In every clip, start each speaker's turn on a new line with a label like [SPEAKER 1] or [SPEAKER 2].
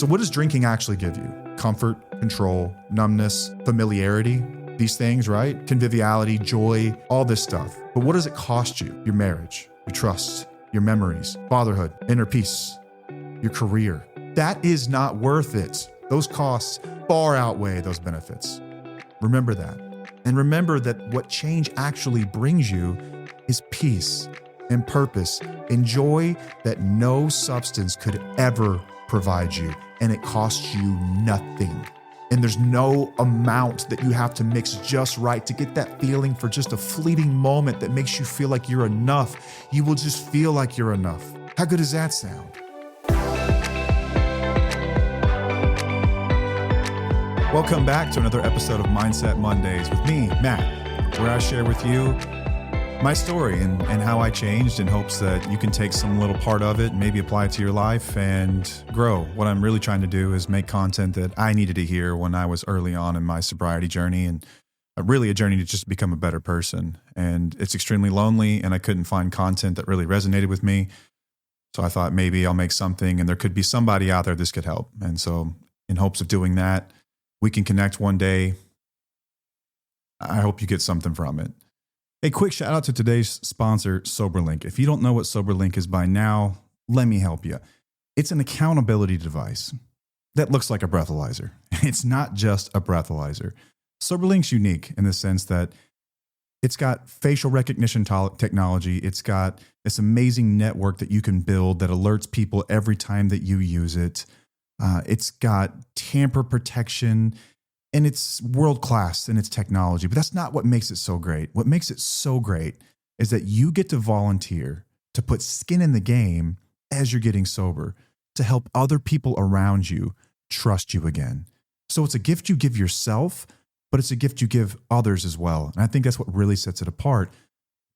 [SPEAKER 1] So what does drinking actually give you? Comfort, control, numbness, familiarity, these things, right? Conviviality, joy, all this stuff. But what does it cost you? Your marriage, your trust, your memories, fatherhood, inner peace, your career. That is not worth it. Those costs far outweigh those benefits. Remember that. And remember that what change actually brings you is peace and purpose and joy that no substance could ever provide you. And it costs you nothing. And there's no amount that you have to mix just right to get that feeling for just a fleeting moment that makes you feel like you're enough. You will just feel like you're enough. How good does that sound? Welcome back to another episode of Mindset Mondays with me, Matt, where I share with you my story and how I changed in hopes that you can take some little part of it, maybe apply it to your life and grow. What I'm really trying to do is make content that I needed to hear when I was early on in my sobriety journey, and really a journey to just become a better person. And it's extremely lonely, and I couldn't find content that really resonated with me. So I thought maybe I'll make something and there could be somebody out there this could help. And so in hopes of doing that, we can connect one day. I hope you get something from it. A quick shout out to today's sponsor, Soberlink. If you don't know what Soberlink is by now, let me help you. It's an accountability device that looks like a breathalyzer. It's not just a breathalyzer. Soberlink's unique in the sense that it's got facial recognition technology. It's got this amazing network that you can build that alerts people every time that you use it. It's got tamper protection. And it's world-class in its technology, but that's not what makes it so great. What makes it so great is that you get to volunteer to put skin in the game as you're getting sober, to help other people around you trust you again. So it's a gift you give yourself, but it's a gift you give others as well. And I think that's what really sets it apart,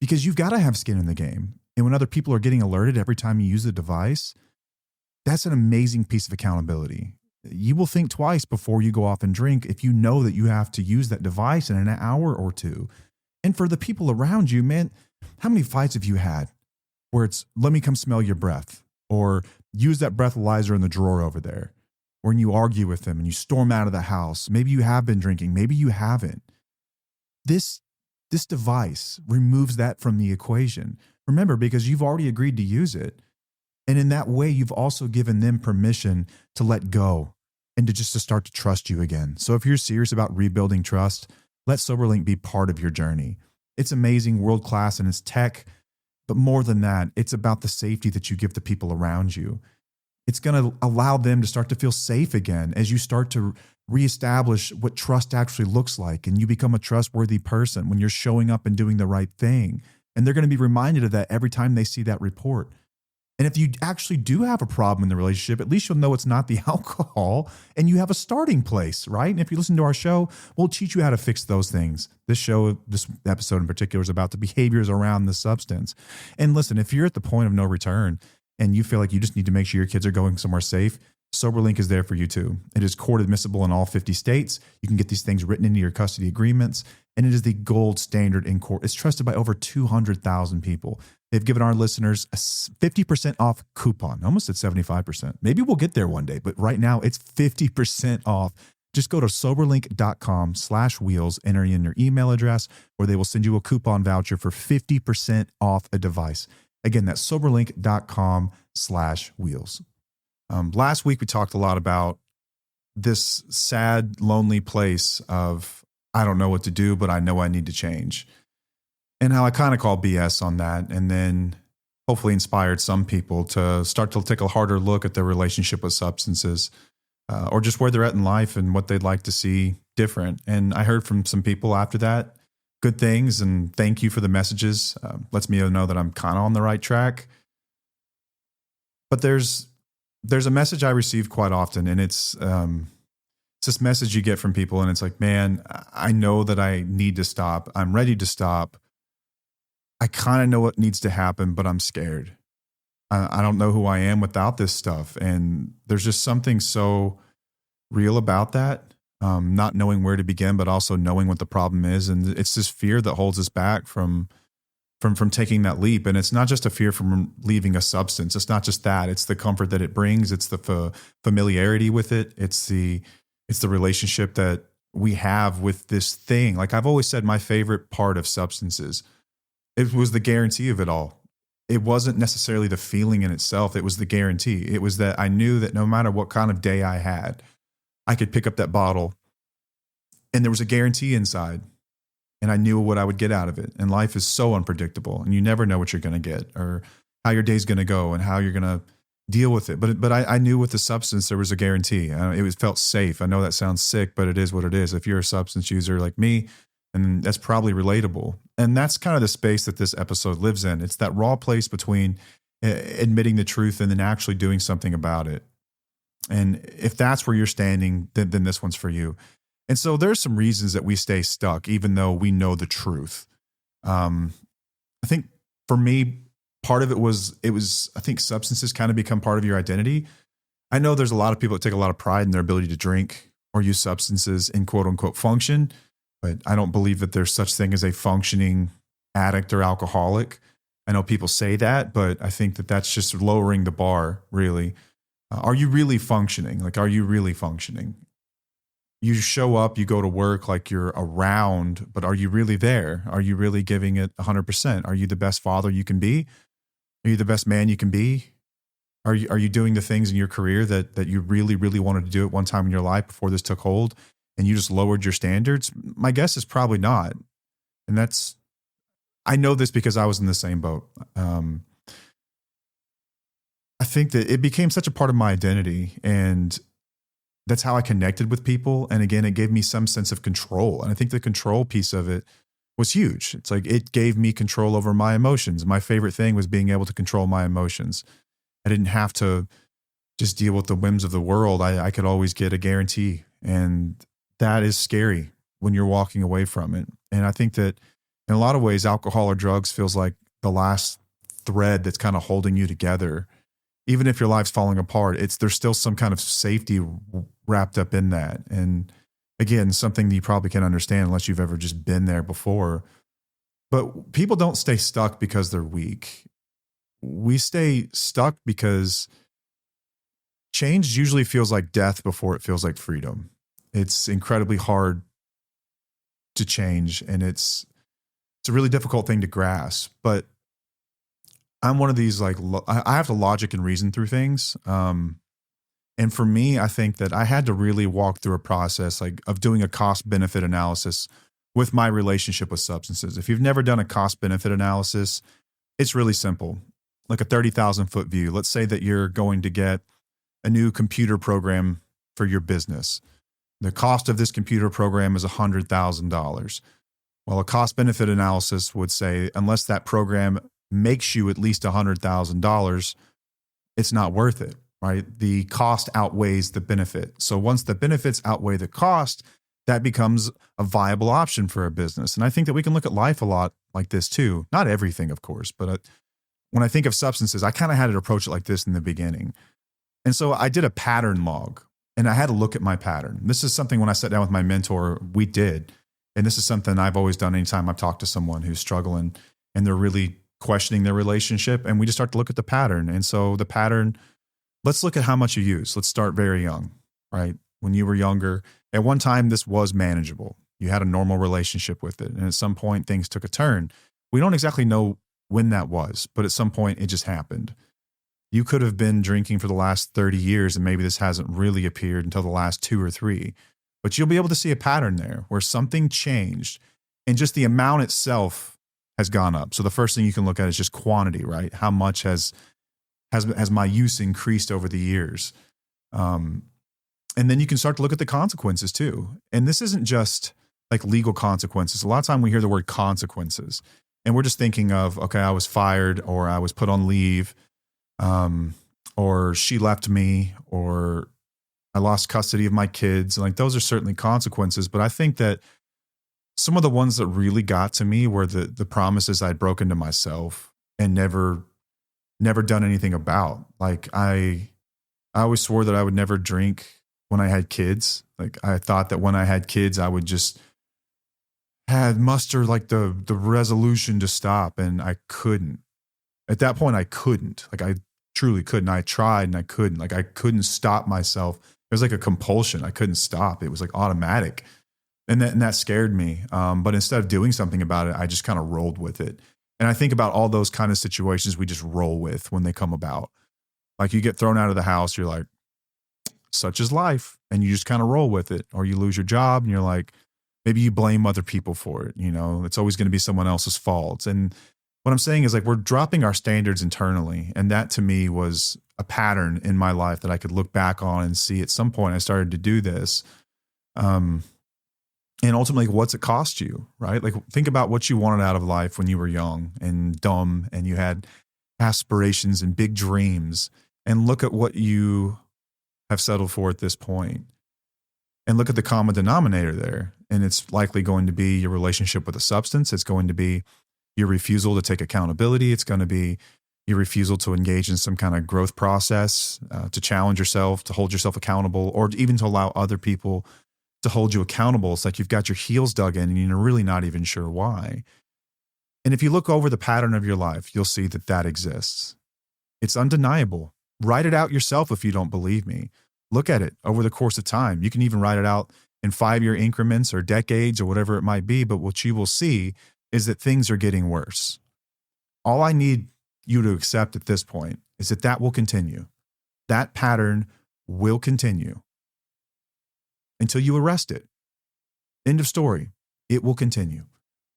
[SPEAKER 1] because you've got to have skin in the game. And when other people are getting alerted every time you use the device, that's an amazing piece of accountability. You will think twice before you go off and drink if you know that you have to use that device in an hour or two. And for the people around you, man, how many fights have you had where it's, let me come smell your breath, or use that breathalyzer in the drawer over there, or when you argue with them and you storm out of the house? Maybe you have been drinking, maybe you haven't. This device removes that from the equation. Remember, because you've already agreed to use it. And in that way, you've also given them permission to let go and to start to trust you again. So if you're serious about rebuilding trust, let Soberlink be part of your journey. It's amazing, world-class in its tech, but more than that, it's about the safety that you give the people around you. It's going to allow them to start to feel safe again as you start to reestablish what trust actually looks like, and you become a trustworthy person when you're showing up and doing the right thing. And they're going to be reminded of that every time they see that report. And if you actually do have a problem in the relationship, at least you'll know it's not the alcohol, and you have a starting place, right? And if you listen to our show, we'll teach you how to fix those things. This episode in particular is about the behaviors around the substance. And listen, if you're at the point of no return and you feel like you just need to make sure your kids are going somewhere safe, Soberlink is there for you too. It is court admissible in all 50 states. You can get these things written into your custody agreements, and it is the gold standard in court. It's trusted by over 200,000 people. They've given our listeners a 50% off coupon, almost at 75%. Maybe we'll get there one day, but right now it's 50% off. Just go to soberlink.com/wheels, enter in your email address, or they will send you a coupon voucher for 50% off a device. Again, that's soberlink.com/wheels. Last week, we talked a lot about this sad, lonely place of, I don't know what to do, but I know I need to change. And how I kind of call BS on that, and then hopefully inspired some people to start to take a harder look at their relationship with substances, or just where they're at in life and what they'd like to see different. And I heard from some people after that good things, and thank you for the messages. Lets me know that I'm kind of on the right track. But there's a message I receive quite often, and it's this message you get from people, and it's like, man, I know that I need to stop. I'm ready to stop. I kind of know what needs to happen, but I'm scared. I don't know who I am without this stuff. And there's just something so real about that, not knowing where to begin, but also knowing what the problem is. And it's this fear that holds us back from from taking that leap. And it's not just a fear from leaving a substance. It's not just that. It's the comfort that it brings. It's the familiarity with it. It's the relationship that we have with this thing. Like I've always said, my favorite part of substances, it was the guarantee of it all. It wasn't necessarily the feeling in itself. It was the guarantee. It was that I knew that no matter what kind of day I had, I could pick up that bottle and there was a guarantee inside. And I knew what I would get out of it. And life is so unpredictable and you never know what you're going to get or how your day's going to go and how you're going to deal with it. But I knew with the substance, there was a guarantee. Felt safe. I know that sounds sick, but it is what it is. If you're a substance user like me, and that's probably relatable. And that's kind of the space that this episode lives in. It's that raw place between admitting the truth and then actually doing something about it. And if that's where you're standing, then this one's for you. And so there's some reasons that we stay stuck, even though we know the truth. I think for me, part of it was, I think substances kind of become part of your identity. I know there's a lot of people that take a lot of pride in their ability to drink or use substances in quote unquote function, but I don't believe that there's such thing as a functioning addict or alcoholic. I know people say that, but I think that that's just lowering the bar, really. Are you really functioning? Like, are you really functioning? You show up, you go to work like you're around, but are you really there? Are you really giving it 100%? Are you the best father you can be? Are you the best man you can be? Are you doing the things in your career that you really, really wanted to do at one time in your life before this took hold and you just lowered your standards? My guess is probably not. And I know this because I was in the same boat. I think that it became such a part of my identity and that's how I connected with people. And again, it gave me some sense of control. And I think the control piece of it was huge. It's like it gave me control over my emotions. My favorite thing was being able to control my emotions. I didn't have to just deal with the whims of the world. I could always get a guarantee. And that is scary when you're walking away from it. And I think that in a lot of ways, alcohol or drugs feels like the last thread that's kind of holding you together. Even if your life's falling apart, there's still some kind of safety wrapped up in that. And again, something that you probably can't understand unless you've ever just been there before. But people don't stay stuck because they're weak. We stay stuck because change usually feels like death before it feels like freedom. It's incredibly hard to change, and it's a really difficult thing to grasp. But I'm one of these, like, I have to logic and reason through things. And for me, I think that I had to really walk through a process of doing a cost benefit analysis with my relationship with substances. If you've never done a cost benefit analysis, it's really simple. Like a 30,000 foot view. Let's say that you're going to get a new computer program for your business. The cost of this computer program is $100,000. Well, a cost benefit analysis would say, unless that program makes you at least $100,000, it's not worth it, right? The cost outweighs the benefit. So once the benefits outweigh the cost, that becomes a viable option for a business. And I think that we can look at life a lot like this too. Not everything, of course, but when I think of substances, I kind of had to approach it like this in the beginning. And so I did a pattern log and I had to look at my pattern. This is something when I sat down with my mentor, we did. And this is something I've always done anytime I've talked to someone who's struggling and they're really questioning their relationship. And we just start to look at the pattern. And so the pattern, let's look at how much you use. Let's start very young, right? When you were younger, at one time, this was manageable. You had a normal relationship with it. And at some point, things took a turn. We don't exactly know when that was, but at some point, it just happened. You could have been drinking for the last 30 years, and maybe this hasn't really appeared until the last 2 or 3. But you'll be able to see a pattern there where something changed, and just the amount itself has gone up. So the first thing you can look at is just quantity, right? How much has my use increased over the years? And then you can start to look at the consequences too. And this isn't just like legal consequences. A lot of time we hear the word consequences and we're just thinking of, okay, I was fired or I was put on leave, or she left me, or I lost custody of my kids. Like those are certainly consequences. But I think that some of the ones that really got to me were the promises I'd broken to myself and never done anything about. Like I always swore that I would never drink when I had kids. Like I thought that when I had kids, I would just had muster like the resolution to stop, and I couldn't. At that point, I couldn't. Like I truly couldn't. I tried and I couldn't. Like I couldn't stop myself. It was like a compulsion. I couldn't stop. It was like automatic, and that scared me. But instead of doing something about it, I just kind of rolled with it. And I think about all those kind of situations we just roll with when they come about. Like you get thrown out of the house, you're like, such is life, and you just kind of roll with it. Or you lose your job, and you're like, maybe you blame other people for it. You know, it's always going to be someone else's fault. And what I'm saying is like we're dropping our standards internally. And that to me was a pattern in my life that I could look back on and see at some point I started to do this. And ultimately, what's it cost you, right? Like think about what you wanted out of life when you were young and dumb and you had aspirations and big dreams, and look at what you have settled for at this point. And look at the common denominator there. And it's likely going to be your relationship with a substance. It's going to be your refusal to take accountability. It's going to be your refusal to engage in some kind of growth process, to challenge yourself, to hold yourself accountable, or even to allow other people to hold you accountable. It's like you've got your heels dug in and you're really not even sure why. And if you look over the pattern of your life, you'll see that that exists. It's undeniable. Write it out yourself if you don't believe me. Look at it over the course of time. You can even write it out in 5-year increments or decades or whatever it might be. But what you will see is that things are getting worse. All I need you to accept at this point is that that will continue. That pattern will continue until you arrest it. End of story. It will continue.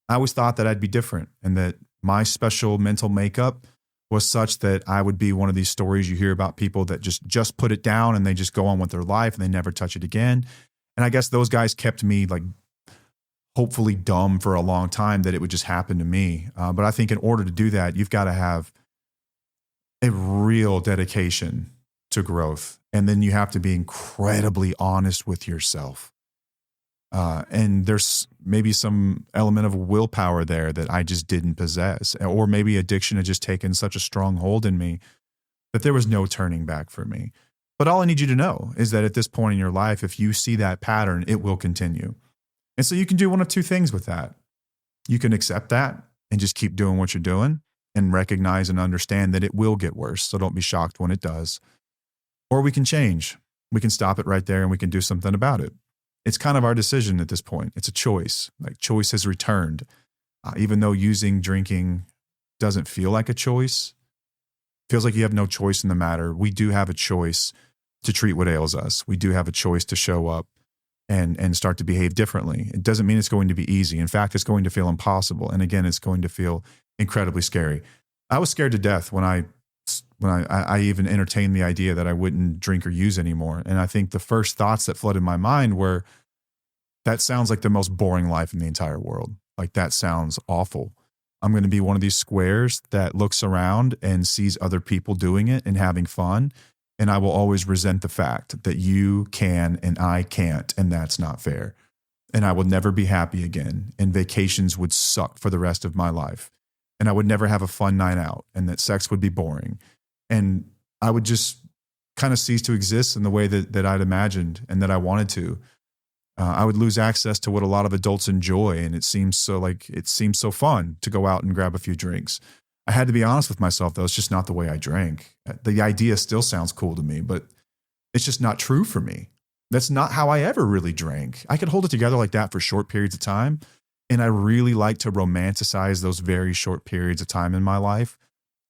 [SPEAKER 1] I always thought that I'd be different and that my special mental makeup was such that I would be one of these stories you hear about people that just put it down and they just go on with their life and they never touch it again. And I guess those guys kept me like hopefully dumb for a long time that it would just happen to me. But I think in order to do that, you've got to have a real dedication to growth. And then you have to be incredibly honest with yourself. And there's maybe some element of willpower there that I just didn't possess, or maybe addiction had just taken such a strong hold in me that there was no turning back for me. But all I need you to know is that at this point in your life, if you see that pattern, it will continue. And so you can do one of two things with that. You can accept that and just keep doing what you're doing and recognize and understand that it will get worse. So don't be shocked when it does. Or we can change. We can stop it right there and we can do something about it. It's kind of our decision at this point. It's a choice. Like choice has returned. Even though using drinking doesn't feel like a choice, feels like you have no choice in the matter. We do have a choice to treat what ails us. We do have a choice to show up and start to behave differently. It doesn't mean it's going to be easy. In fact, it's going to feel impossible. And again, it's going to feel incredibly scary. I was scared to death when I even entertained the idea that I wouldn't drink or use anymore. And I think the first thoughts that flooded my mind were, that sounds like the most boring life in the entire world. Like that sounds awful. I'm going to be one of these squares that looks around and sees other people doing it and having fun. And I will always resent the fact that you can and I can't, and that's not fair. And I will never be happy again. And vacations would suck for the rest of my life. And I would never have a fun night out, and that sex would be boring. And I would just kind of cease to exist in the way that I'd imagined and that I wanted to. I would lose access to what a lot of adults enjoy. And it seems so fun to go out and grab a few drinks. I had to be honest with myself, though. It's just not the way I drank. The idea still sounds cool to me, but it's just not true for me. That's not how I ever really drank. I could hold it together like that for short periods of time. And I really like to romanticize those very short periods of time in my life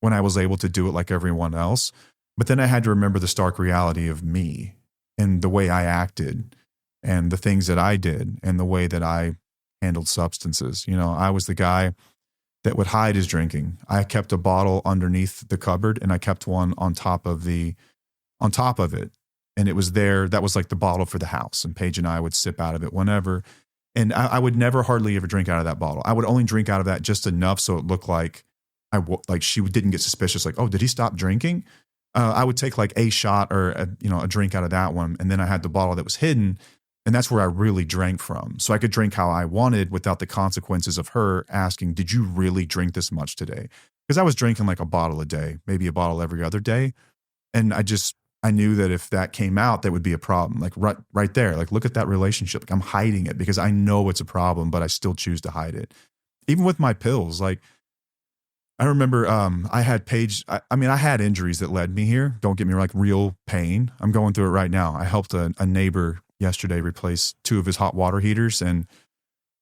[SPEAKER 1] when I was able to do it like everyone else. But then I had to remember the stark reality of me and the way I acted and the things that I did and the way that I handled substances. You know, I was the guy that would hide his drinking. I kept a bottle underneath the cupboard and I kept one on top of it. And it was there. That was like the bottle for the house. And Paige and I would sip out of it whenever. And I would never hardly ever drink out of that bottle. I would only drink out of that just enough so it looked like she didn't get suspicious. Like, oh, did he stop drinking? I would take like a shot or a drink out of that one. And then I had the bottle that was hidden. And that's where I really drank from. So I could drink how I wanted without the consequences of her asking, did you really drink this much today? Because I was drinking like a bottle a day, maybe a bottle every other day. And I just I knew that if that came out, that would be a problem. Like right there, like look at that relationship. Like I'm hiding it because I know it's a problem, but I still choose to hide it. Even with my pills, like I remember I had I had injuries that led me here. Don't get me wrong, like real pain. I'm going through it right now. I helped a neighbor yesterday replace 2 of his hot water heaters, and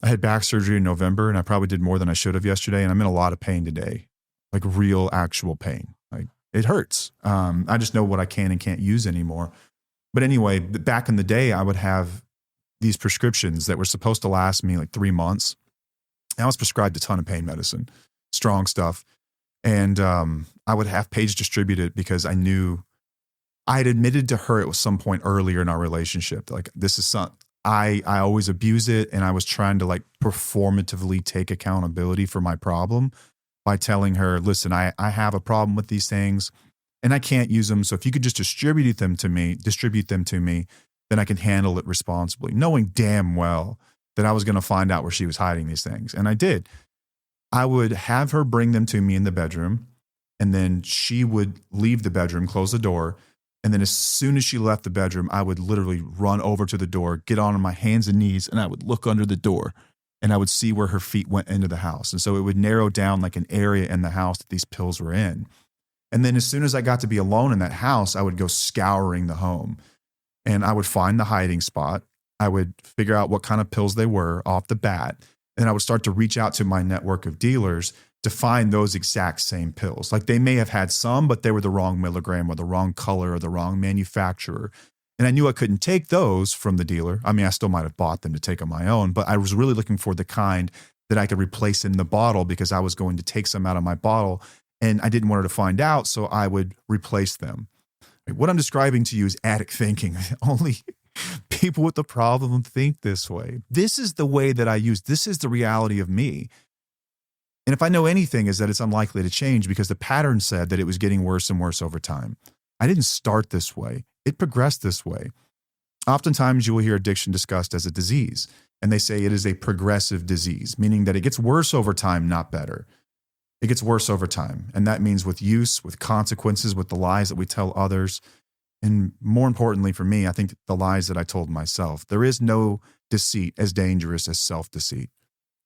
[SPEAKER 1] I had back surgery in November, and I probably did more than I should have yesterday, and I'm in a lot of pain today, like real actual pain. Like it hurts. I just know what I can and can't use anymore. But anyway, back in the day, I would have these prescriptions that were supposed to last me like 3 months. I was prescribed a ton of pain medicine, strong stuff. And I would have Paige distribute it because I knew I had admitted to her at some point earlier in our relationship, like this is something I always abuse it. And I was trying to like performatively take accountability for my problem by telling her, listen, I have a problem with these things and I can't use them. So if you could just distribute them to me, then I can handle it responsibly, knowing damn well that I was going to find out where she was hiding these things. And I did. I would have her bring them to me in the bedroom, and then she would leave the bedroom, close the door. And then as soon as she left the bedroom, I would literally run over to the door, get on my hands and knees, and I would look under the door and I would see where her feet went into the house. And so it would narrow down like an area in the house that these pills were in. And then as soon as I got to be alone in that house, I would go scouring the home and I would find the hiding spot. I would figure out what kind of pills they were off the bat. And I would start to reach out to my network of dealers to find those exact same pills. Like they may have had some, but they were the wrong milligram or the wrong color or the wrong manufacturer. And I knew I couldn't take those from the dealer. I mean, I still might have bought them to take on my own, but I was really looking for the kind that I could replace in the bottle because I was going to take some out of my bottle and I didn't want her to find out. So I would replace them. What I'm describing to you is addict thinking. Only people with the problem think this way. This is the way that I use. This is the reality of me. And if I know anything, is that it's unlikely to change because the pattern said that it was getting worse and worse over time. I didn't start this way. It progressed this way. Oftentimes you will hear addiction discussed as a disease, and they say it is a progressive disease, meaning that it gets worse over time, not better. It gets worse over time. And that means with use, with consequences, with the lies that we tell others. And more importantly for me, I think the lies that I told myself. There is no deceit as dangerous as self-deceit.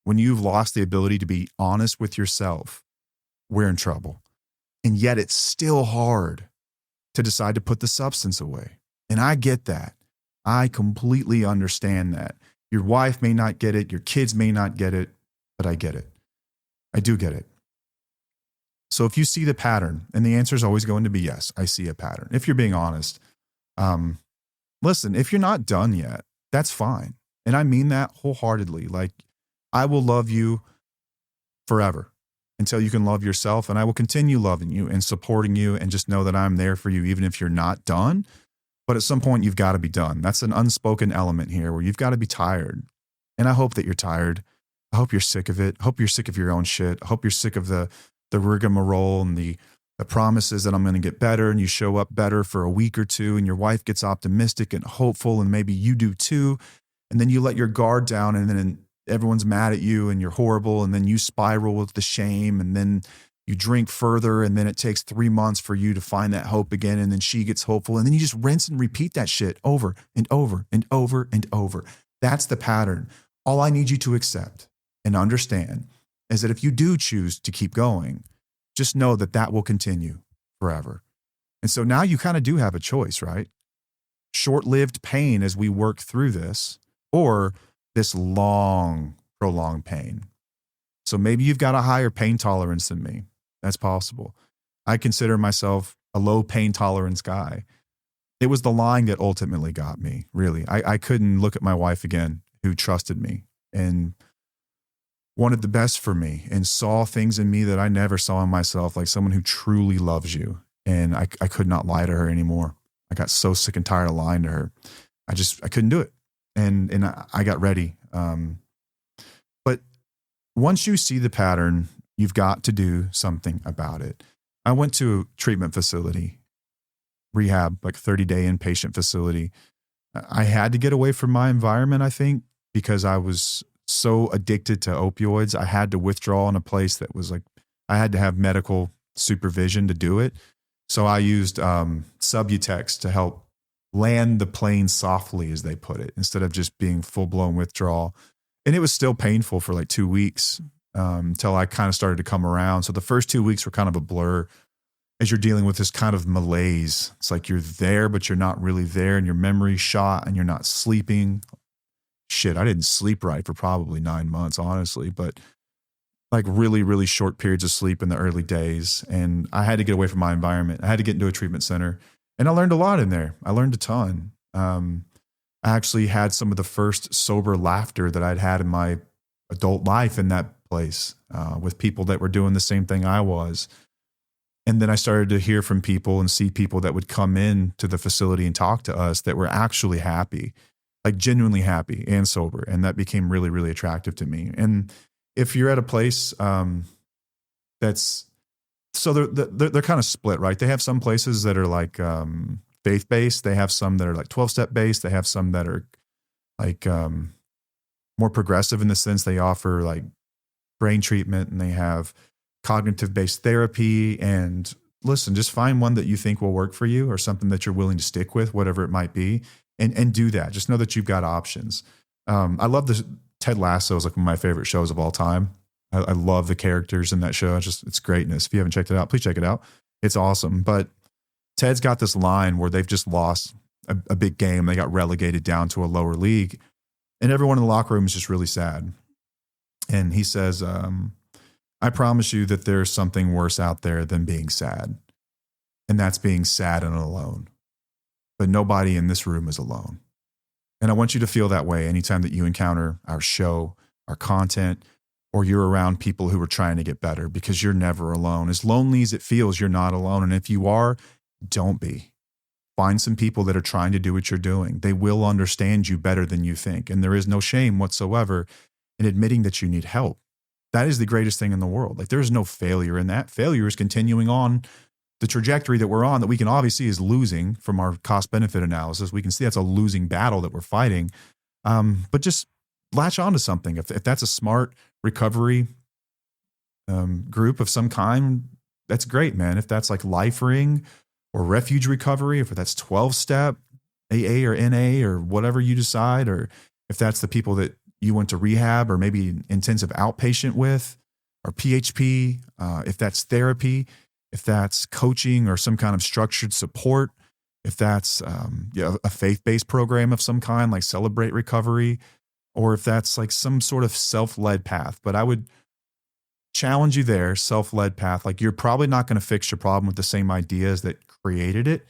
[SPEAKER 1] When you've lost the ability to be honest with yourself, we're in trouble. And yet it's still hard to decide to put the substance away. And I get that. I completely understand that. Your wife may not get it. Your kids may not get it, but I get it. I do get it. So if you see the pattern, and the answer is always going to be yes, I see a pattern. If you're being honest, listen, if you're not done yet, that's fine. And I mean that wholeheartedly. Like I will love you forever until you can love yourself. And I will continue loving you and supporting you and just know that I'm there for you, even if you're not done. But at some point you've got to be done. That's an unspoken element here where you've got to be tired. And I hope that you're tired. I hope you're sick of it. I hope you're sick of your own shit. I hope you're sick of the rigmarole and the promises that I'm going to get better and you show up better for a week or two and your wife gets optimistic and hopeful and maybe you do too. And then you let your guard down and then everyone's mad at you and you're horrible and then you spiral with the shame and then you drink further and then it takes 3 months for you to find that hope again and then she gets hopeful and then you just rinse and repeat that shit over and over and over and over. That's the pattern. All I need you to accept and understand is that if you do choose to keep going, just know that that will continue forever. And so now you kind of do have a choice, right? Short-lived pain as we work through this, or this long, prolonged pain. So maybe you've got a higher pain tolerance than me. That's possible. I consider myself a low pain tolerance guy. It was the lying that ultimately got me, really. I couldn't look at my wife again who trusted me and wanted the best for me and saw things in me that I never saw in myself, like someone who truly loves you. And I could not lie to her anymore. I got so sick and tired of lying to her. I couldn't do it. And I got ready. But once you see the pattern, you've got to do something about it. I went to a treatment facility, rehab, like 30-day inpatient facility. I had to get away from my environment, I think, because I was so addicted to opioids. I had to withdraw in a place that was like, I had to have medical supervision to do it. So I used Subutex to help land the plane softly, as they put it, instead of just being full blown withdrawal. And it was still painful for like 2 weeks until I kind of started to come around. So the first 2 weeks were kind of a blur as you're dealing with this kind of malaise. It's like you're there, but you're not really there, and your memory's shot and you're not sleeping. Shit, I didn't sleep right for probably 9 months, honestly, but like really, really short periods of sleep in the early days. And I had to get away from my environment. I had to get into a treatment center, and I learned a lot in there. I learned a ton. I actually had some of the first sober laughter that I'd had in my adult life in that place with people that were doing the same thing I was. And then I started to hear from people and see people that would come in to the facility and talk to us that were actually happy, like genuinely happy and sober. And that became really, really attractive to me. And if you're at a place that's, so they're kind of split, right? They have some places that are like faith-based. They have some that are like 12-step based. They have some that are like more progressive in the sense they offer like brain treatment, and they have cognitive-based therapy. And listen, just find one that you think will work for you, or something that you're willing to stick with, whatever it might be, and do that. Just know that you've got options. I love this. Ted Lasso is like one of my favorite shows of all time. I love the characters in that show. It's greatness. If you haven't checked it out, please check it out. It's awesome. But Ted's got this line where they've just lost a big game. They got relegated down to a lower league, and everyone in the locker room is just really sad. And he says, I promise you that there's something worse out there than being sad. And that's being sad and alone. But nobody in this room is alone. And I want you to feel that way anytime that you encounter our show, our content, or you're around people who are trying to get better, because you're never alone. As lonely as it feels, you're not alone. And if you are, don't be. Find some people that are trying to do what you're doing. They will understand you better than you think. And there is no shame whatsoever in admitting that you need help. That is the greatest thing in the world. Like, there's no failure in that. Failure is continuing on the trajectory that we're on, that we can obviously is losing from our cost benefit analysis. We can see that's a losing battle that we're fighting. But just latch on to something. If that's a smart recovery group of some kind, that's great, man. If that's like Life Ring or Refuge Recovery, if that's 12-step AA or NA or whatever you decide, or if that's the people that you went to rehab or maybe intensive outpatient with, or PHP, if that's therapy, if that's coaching or some kind of structured support, if that's a faith-based program of some kind like Celebrate Recovery, or if that's like some sort of self-led path. But I would challenge you there, self-led path. Like, you're probably not going to fix your problem with the same ideas that created it,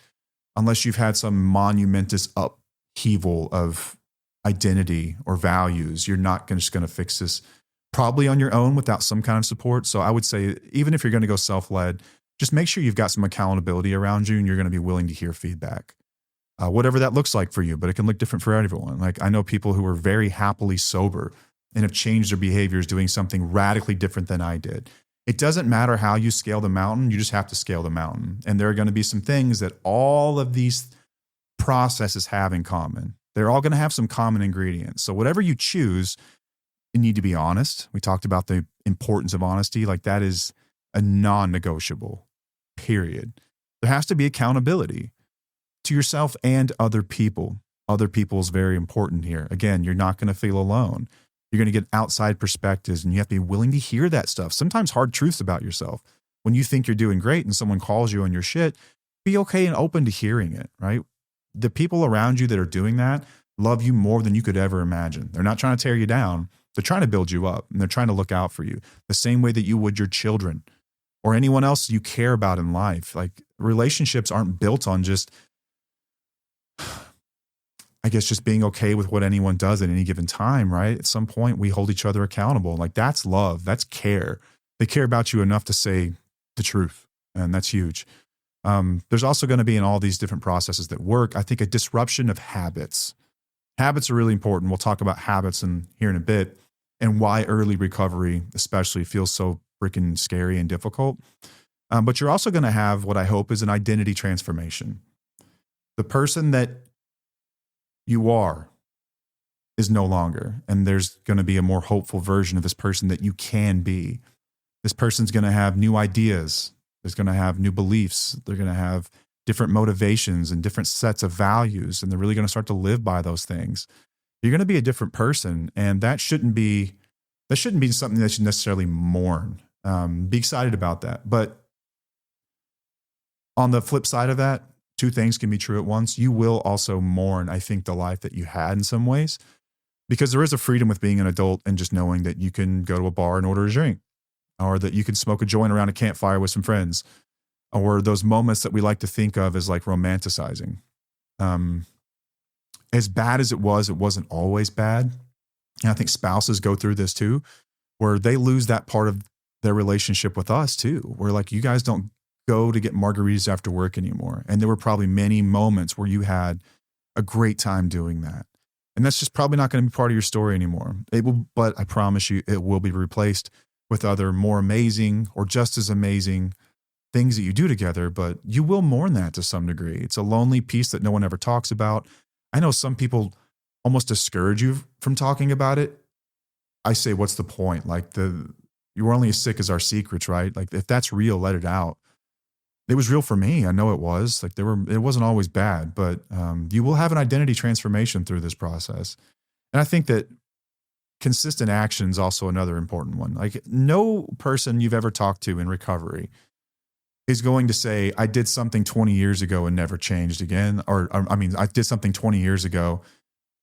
[SPEAKER 1] unless you've had some monumentous upheaval of identity or values. You're not just going to fix this probably on your own without some kind of support. So I would say, even if you're going to go self-led, just make sure you've got some accountability around you, and you're going to be willing to hear feedback, whatever that looks like for you. But it can look different for everyone. Like, I know people who are very happily sober and have changed their behaviors doing something radically different than I did. It doesn't matter how you scale the mountain. You just have to scale the mountain. And there are going to be some things that all of these processes have in common. They're all going to have some common ingredients. So whatever you choose, you need to be honest. We talked about the importance of honesty. Like, that is a non-negotiable, period. There has to be accountability to yourself and other people. Other people is very important here. Again, you're not going to feel alone. You're going to get outside perspectives, and you have to be willing to hear that stuff. Sometimes hard truths about yourself. When you think you're doing great and someone calls you on your shit, be okay and open to hearing it, right? The people around you that are doing that love you more than you could ever imagine. They're not trying to tear you down. They're trying to build you up, and they're trying to look out for you the same way that you would your children or anyone else you care about in life. Like, relationships aren't built on just, I guess, just being okay with what anyone does at any given time, right? At some point, we hold each other accountable. Like, that's love. That's care. They care about you enough to say the truth, and that's huge. There's also going to be, in all these different processes that work, I think, a disruption of habits. Habits are really important. We'll talk about habits here in a bit, and why early recovery especially feels so freaking scary and difficult. But you're also going to have what I hope is an identity transformation. The person that you are is no longer, and there's going to be a more hopeful version of this person that you can be. This person's going to have new ideas, There's going to have new beliefs. They're going to have different motivations and different sets of values. And they're really going to start to live by those things. You're going to be a different person. And that shouldn't be something that you necessarily mourn. Be excited about that. But on the flip side of that, two things can be true at once. You will also mourn, I think, the life that you had in some ways, because there is a freedom with being an adult and just knowing that you can go to a bar and order a drink, or that you can smoke a joint around a campfire with some friends, or those moments that we like to think of as like romanticizing. As bad as it wasn't always bad. And I think spouses go through this too, where they lose that part of their relationship with us too, where like you guys don't go to get margaritas after work anymore. And there were probably many moments where you had a great time doing that. And that's just probably not going to be part of your story anymore. It will, but I promise you, it will be replaced with other more amazing or just as amazing things that you do together. But you will mourn that to some degree. It's a lonely piece that no one ever talks about. I know some people almost discourage you from talking about it. I say, what's the point? Like you're only as sick as our secrets, right? Like if that's real, let it out. It was real for me. I know it was. Like it wasn't always bad, but you will have an identity transformation through this process. And I think that consistent action is also another important one. Like no person you've ever talked to in recovery is going to say, I did something 20 years ago and never changed again. Or I mean, I did something 20 years ago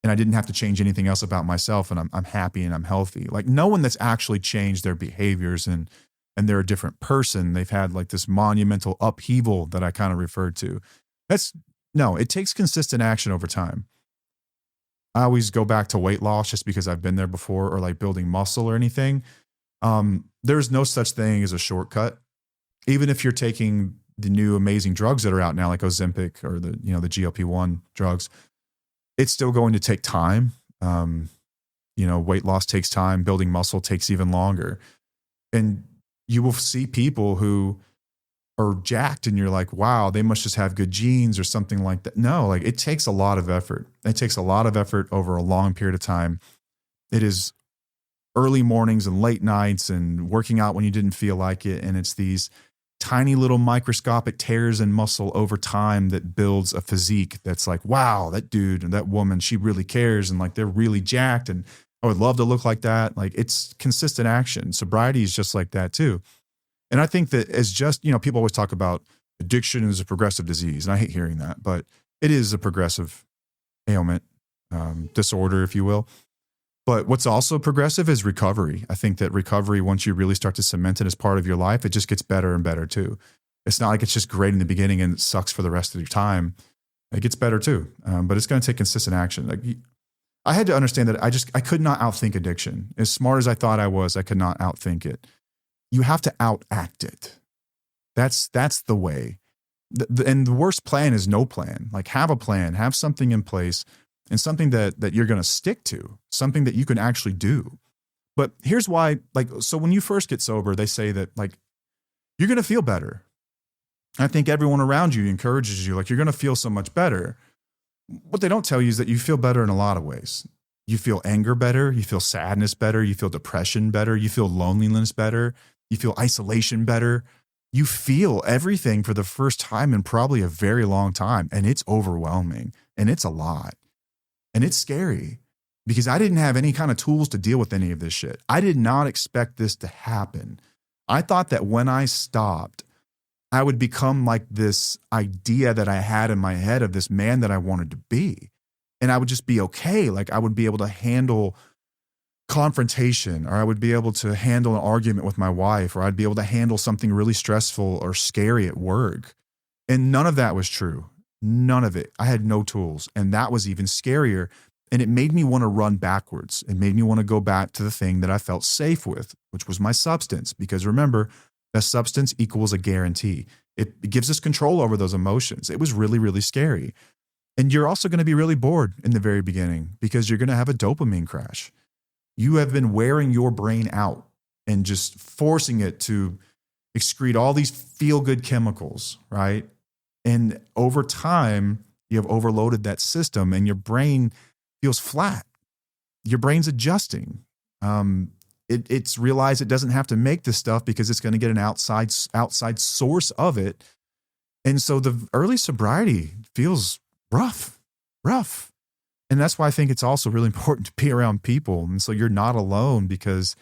[SPEAKER 1] and I didn't have to change anything else about myself and I'm happy and I'm healthy. Like no one that's actually changed their behaviors and they're a different person. They've had like this monumental upheaval that I kind of referred to. It takes consistent action over time. I always go back to weight loss just because I've been there before, or like building muscle or anything. There's no such thing as a shortcut. Even if you're taking the new amazing drugs that are out now, like Ozempic or the GLP-1 drugs, it's still going to take time. Weight loss takes time. Building muscle takes even longer. And you will see people who are jacked and you're like, wow, they must just have good genes or something like that. No, like it takes a lot of effort. It takes a lot of effort over a long period of time. It is early mornings and late nights and working out when you didn't feel like it. And it's these tiny little microscopic tears in muscle over time that builds a physique that's like, wow, that dude and that woman, she really cares. And like, they're really jacked and I would love to look like that. Like it's consistent action. Sobriety is just like that too. And I think that as just, people always talk about addiction is a progressive disease. And I hate hearing that, but it is a progressive ailment, disorder, if you will. But what's also progressive is recovery. I think that recovery, once you really start to cement it as part of your life, it just gets better and better too. It's not like it's just great in the beginning and it sucks for the rest of your time. It gets better too. But it's going to take consistent action. Like I had to understand that I could not outthink addiction. As smart as I thought I was, I could not outthink it. You have to outact it. That's the way. And the worst plan is no plan. Like have a plan, have something in place and something that you're going to stick to, something that you can actually do. But here's why, so when you first get sober, they say that you're going to feel better. I think everyone around you encourages you, you're going to feel so much better. What they don't tell you is that you feel better in a lot of ways. You feel anger better. You feel sadness better. You feel depression better. You feel loneliness better. You feel isolation better. You feel everything for the first time in probably a very long time. And it's overwhelming and it's a lot and it's scary because I didn't have any kind of tools to deal with any of this shit. I did not expect this to happen. I thought that when I stopped, I would become like this idea that I had in my head of this man that I wanted to be. And I would just be okay. Like I would be able to handle confrontation, or I would be able to handle an argument with my wife, or I'd be able to handle something really stressful or scary at work. And none of that was true. None of it. I had no tools. And that was even scarier. And it made me want to run backwards. It made me want to go back to the thing that I felt safe with, which was my substance. Because remember, that substance equals a guarantee. It gives us control over those emotions. It was really, really scary. And you're also going to be really bored in the very beginning because you're going to have a dopamine crash. You have been wearing your brain out and just forcing it to excrete all these feel-good chemicals, right? And over time, you have overloaded that system and your brain feels flat. Your brain's adjusting. it's realized it doesn't have to make this stuff because it's going to get an outside source of it. And so the early sobriety feels rough. And that's why I think it's also really important to be around people. And so you're not alone, because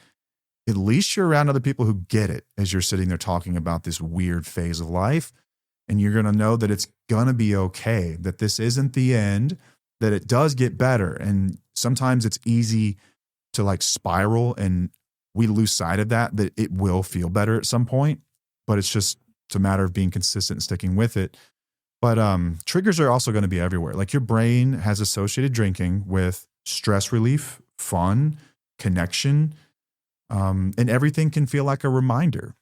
[SPEAKER 1] at least you're around other people who get it as you're sitting there talking about this weird phase of life. And you're going to know that it's going to be okay, that this isn't the end, that it does get better. And sometimes it's easy to like spiral, and we lose sight of that it will feel better at some point, but it's a matter of being consistent and sticking with it. But triggers are also going to be everywhere. Like your brain has associated drinking with stress relief, fun, connection, and everything can feel like a reminder.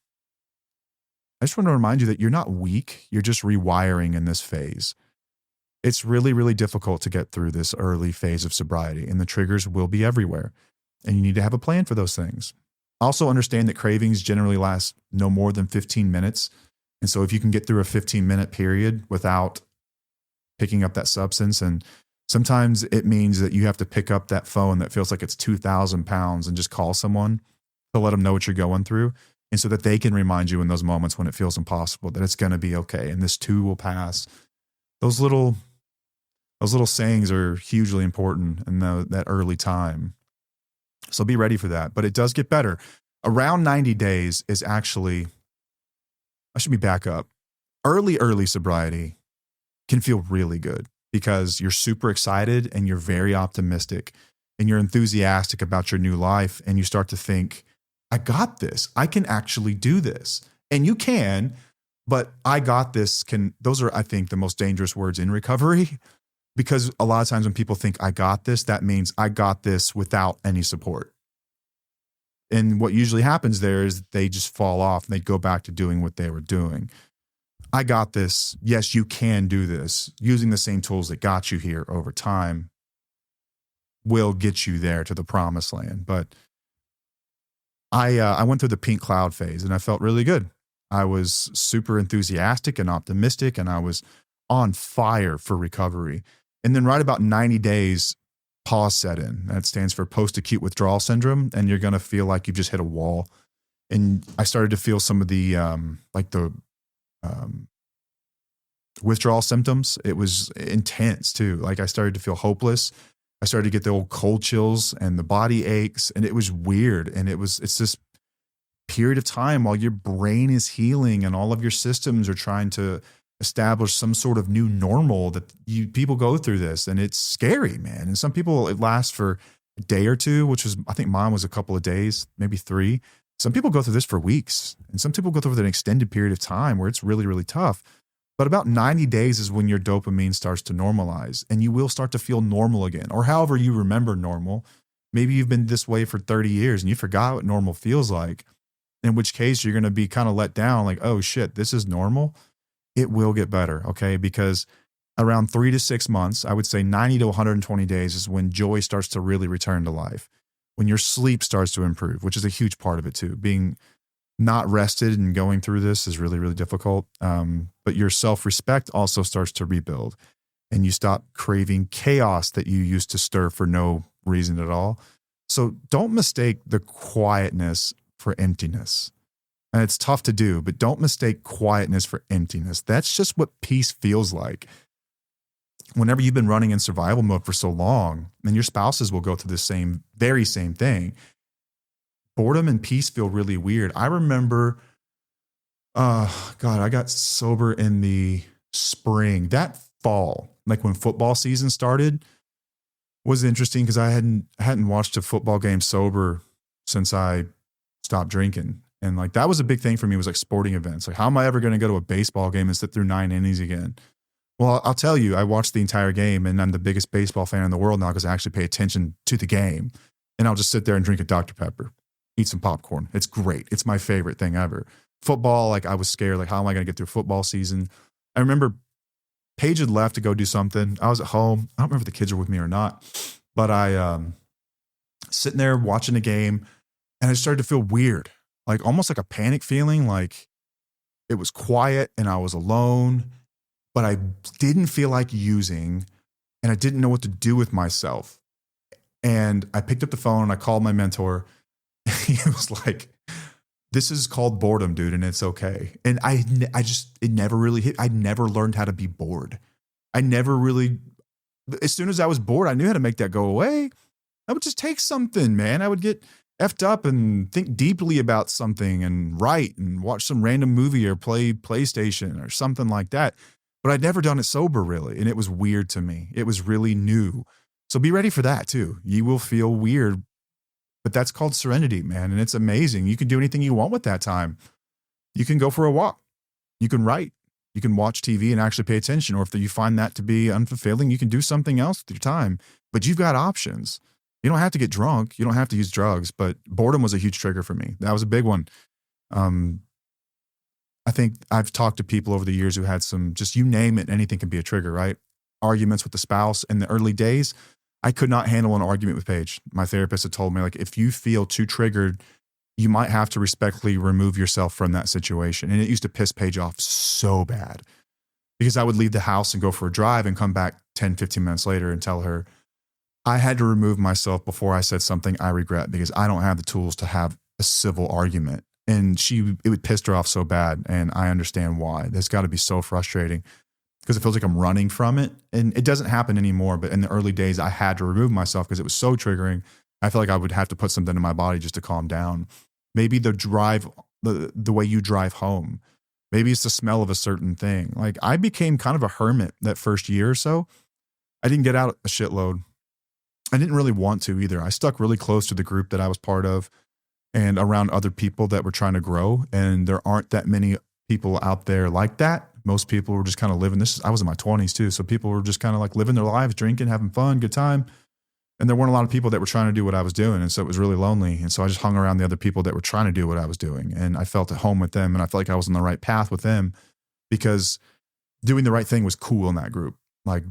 [SPEAKER 1] I just want to remind you that you're not weak. You're just rewiring in this phase. It's really, really difficult to get through this early phase of sobriety, and the triggers will be everywhere. And you need to have a plan for those things. Also understand that cravings generally last no more than 15 minutes. And so if you can get through a 15-minute period without picking up that substance, and sometimes it means that you have to pick up that phone that feels like it's 2,000 pounds and just call someone to let them know what you're going through. And so that they can remind you in those moments when it feels impossible that it's going to be okay. And this too will pass. Those little sayings are hugely important in that early time. So be ready for that. But it does get better. Around 90 days is actually, I should be back up. Early sobriety can feel really good because you're super excited and you're very optimistic and you're enthusiastic about your new life. And you start to think, I got this. I can actually do this. And you can, but I got this those are, I think, the most dangerous words in recovery, because a lot of times when people think I got this, that means I got this without any support. And what usually happens there is they just fall off and they go back to doing what they were doing. I got this. Yes, you can do this. Using the same tools that got you here over time will get you there to the promised land. But I went through the pink cloud phase and I felt really good. I was super enthusiastic and optimistic, and I was on fire for recovery. And then right about 90 days, pause set in. That stands for post-acute withdrawal syndrome. And you're going to feel like you've just hit a wall. And I started to feel some of the withdrawal symptoms. It was intense too. Like I started to feel hopeless. I started to get the old cold chills and the body aches, and it was weird. And it's this period of time while your brain is healing and all of your systems are trying to establish some sort of new normal, that people go through this, and it's scary, man. And some people, it lasts for a day or two, which was, I think mine was a couple of days, maybe 3. Some people go through this for weeks, and some people go through an extended period of time where it's really, really tough. But about 90 days is when your dopamine starts to normalize, and you will start to feel normal again, or however you remember normal. Maybe you've been this way for 30 years and you forgot what normal feels like, in which case you're going to be kind of let down, like, oh shit, this is normal. It will get better, okay? Because around 3 to 6 months, I would say 90 to 120 days is when joy starts to really return to life, when your sleep starts to improve, which is a huge part of it too. Being not rested and going through this is really, really difficult. But your self-respect also starts to rebuild, and you stop craving chaos that you used to stir for no reason at all. So don't mistake the quietness for emptiness. And it's tough to do, but don't mistake quietness for emptiness. That's just what peace feels like. Whenever you've been running in survival mode for so long, and your spouses will go through the very same thing, boredom and peace feel really weird. I remember, I got sober in the spring. That fall, like when football season started, was interesting because I hadn't watched a football game sober since I stopped drinking. And like, that was a big thing for me, was like sporting events. Like, how am I ever going to go to a baseball game and sit through 9 innings again? Well, I'll tell you, I watched the entire game, and I'm the biggest baseball fan in the world now because I actually pay attention to the game. And I'll just sit there and drink a Dr. Pepper, eat some popcorn. It's great. It's my favorite thing ever. Football, like, I was scared. Like, how am I going to get through football season? I remember Paige had left to go do something. I was at home. I don't remember if the kids were with me or not, but I sitting there watching the game, and I started to feel weird, like almost like a panic feeling. Like, it was quiet and I was alone, but I didn't feel like using, and I didn't know what to do with myself. And I picked up the phone and I called my mentor, he was like, this is called boredom, dude, and it's okay. And it never really hit. I never learned how to be bored. I never really, as soon as I was bored, I knew how to make that go away. I would just take something, man. I would get effed up and think deeply about something and write and watch some random movie or play PlayStation or something like that. But I'd never done it sober, really. And it was weird to me. It was really new. So be ready for that too. You will feel weird. But that's called serenity, man. And it's amazing. You can do anything you want with that time. You can go for a walk. You can write. You can watch TV and actually pay attention. Or if you find that to be unfulfilling, you can do something else with your time. But you've got options. You don't have to get drunk. You don't have to use drugs. But boredom was a huge trigger for me. That was a big one. I think I've talked to people over the years who had some, just you name it, anything can be a trigger, right? Arguments with the spouse in the early days. I could not handle an argument with Paige. My therapist had told me, like, if you feel too triggered, you might have to respectfully remove yourself from that situation. And it used to piss Paige off so bad because I would leave the house and go for a drive and come back 10, 15 minutes later and tell her I had to remove myself before I said something I regret because I don't have the tools to have a civil argument. And it would piss her off so bad. And I understand why. That's got to be so frustrating, because it feels like I'm running from it. And it doesn't happen anymore. But in the early days, I had to remove myself because it was so triggering. I feel like I would have to put something in my body just to calm down. Maybe the drive, the way you drive home. Maybe it's the smell of a certain thing. Like, I became kind of a hermit that first year or so. I didn't get out a shitload. I didn't really want to either. I stuck really close to the group that I was part of and around other people that were trying to grow. And there aren't that many people out there like that. Most people were just kind of living this. I was in my 20s too. So people were just kind of like living their lives, drinking, having fun, good time. And there weren't a lot of people that were trying to do what I was doing. And so it was really lonely. And so I just hung around the other people that were trying to do what I was doing. And I felt at home with them. And I felt like I was on the right path with them because doing the right thing was cool in that group. Like,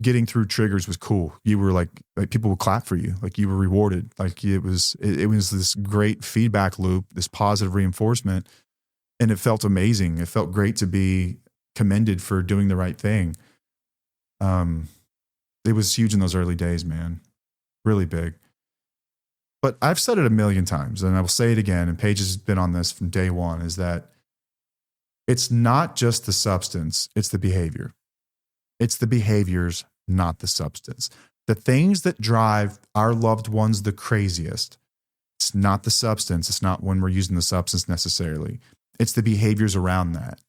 [SPEAKER 1] getting through triggers was cool. You were like people would clap for you. Like, you were rewarded. Like, it was this great feedback loop, this positive reinforcement. And it felt amazing. It felt great to be commended for doing the right thing. It was huge in those early days, man. Really big. But I've said it a million times, and I will say it again, and Paige has been on this from day one, is that it's not just the substance, it's the behavior. It's the behaviors, not the substance. The things that drive our loved ones the craziest, it's not the substance. It's not when we're using the substance necessarily. It's the behaviors around that.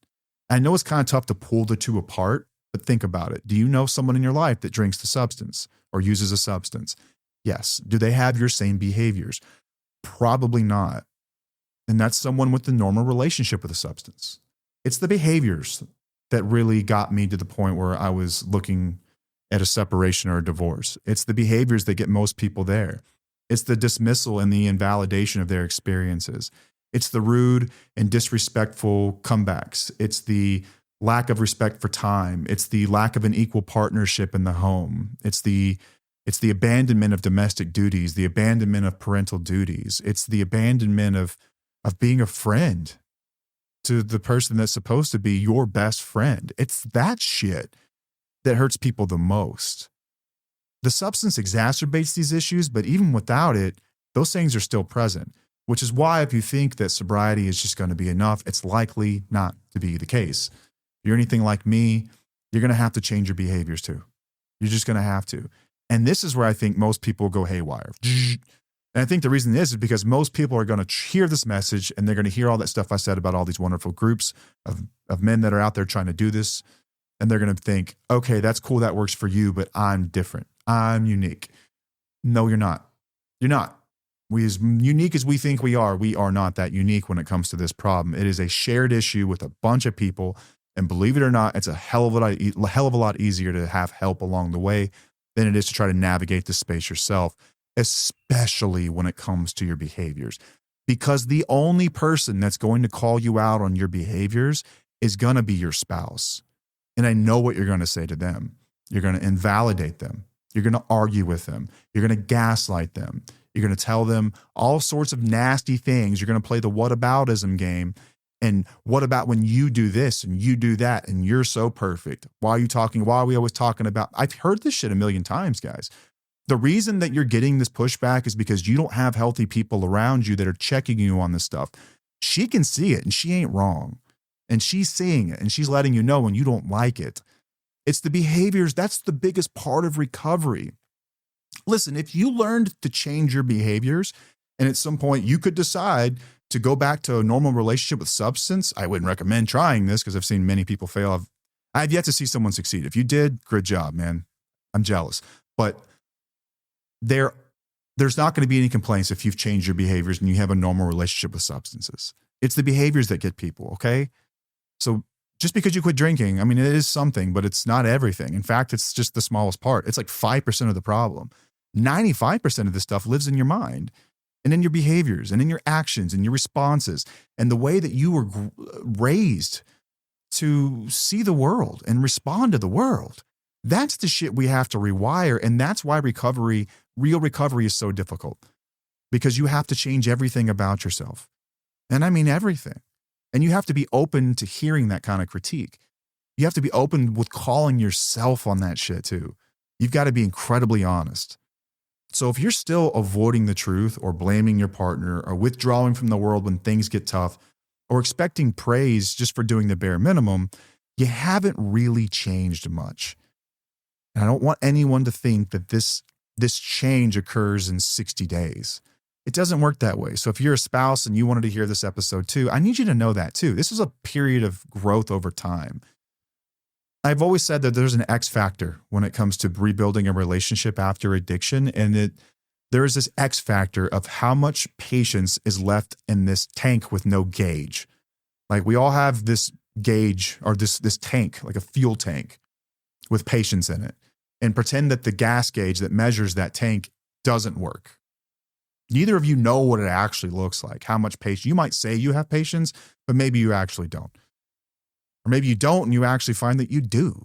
[SPEAKER 1] I know it's kind of tough to pull the two apart, but think about it. Do you know someone in your life that drinks the substance or uses a substance? Yes. Do they have your same behaviors? Probably not. And that's someone with the normal relationship with a substance. It's the behaviors that really got me to the point where I was looking at a separation or a divorce. It's the behaviors that get most people there. It's the dismissal and the invalidation of their experiences. It's the rude and disrespectful comebacks. It's the lack of respect for time. It's the lack of an equal partnership in the home. It's the abandonment of domestic duties, the abandonment of parental duties. It's the abandonment of being a friend to the person that's supposed to be your best friend. It's that shit that hurts people the most. The substance exacerbates these issues, but even without it, those things are still present, which is why if you think that sobriety is just going to be enough, it's likely not to be the case. If you're anything like me, you're going to have to change your behaviors too. You're just going to have to. And this is where I think most people go haywire. And I think the reason is because most people are going to hear this message and they're going to hear all that stuff I said about all these wonderful groups of men that are out there trying to do this. And they're going to think, okay, that's cool. That works for you, but I'm different. I'm unique. No, you're not. You're not. We, as unique as we think we are not that unique when it comes to this problem. It is a shared issue with a bunch of people. And believe it or not, it's a hell of a lot easier to have help along the way than it is to try to navigate the space yourself, especially when it comes to your behaviors. Because the only person that's going to call you out on your behaviors is going to be your spouse. And I know what you're going to say to them. You're going to invalidate them. You're going to argue with them. You're going to gaslight them. You're going to tell them all sorts of nasty things. You're going to play the whataboutism game. And what about when you do this and you do that and you're so perfect? Why are we always talking about? I've heard this shit a million times, guys. The reason that you're getting this pushback is because you don't have healthy people around you that are checking you on this stuff. She can see it and she ain't wrong. And she's seeing it and she's letting you know when you don't like it. It's the behaviors. That's the biggest part of recovery. Listen, if you learned to change your behaviors and at some point you could decide to go back to a normal relationship with substance, I wouldn't recommend trying this because I've seen many people fail. I've yet to see someone succeed. If you did, good job, man. I'm jealous. But there's not going to be any complaints if you've changed your behaviors and you have a normal relationship with substances. It's the behaviors that get people, okay? So just because you quit drinking, I mean, it is something, but it's not everything. In fact, it's just the smallest part. It's like 5% of the problem. 95% of this stuff lives in your mind and in your behaviors and in your actions and your responses and the way that you were raised to see the world and respond to the world. That's the shit we have to rewire. And that's why real recovery is so difficult, because you have to change everything about yourself. And I mean everything. And you have to be open to hearing that kind of critique. You have to be open with calling yourself on that shit too. You've got to be incredibly honest. So if you're still avoiding the truth or blaming your partner or withdrawing from the world when things get tough or expecting praise just for doing the bare minimum, you haven't really changed much. And I don't want anyone to think that this change occurs in 60 days. It doesn't work that way. So if you're a spouse and you wanted to hear this episode too, I need you to know that too. This is a period of growth over time. I've always said that there's an X factor when it comes to rebuilding a relationship after addiction. And there is this X factor of how much patience is left in this tank with no gauge. Like we all have this gauge or this tank, like a fuel tank with patience in it, and pretend that the gas gauge that measures that tank doesn't work. Neither of you know what it actually looks like, how much patience. You might say you have patience, but maybe you actually don't. Or maybe you don't and you actually find that you do.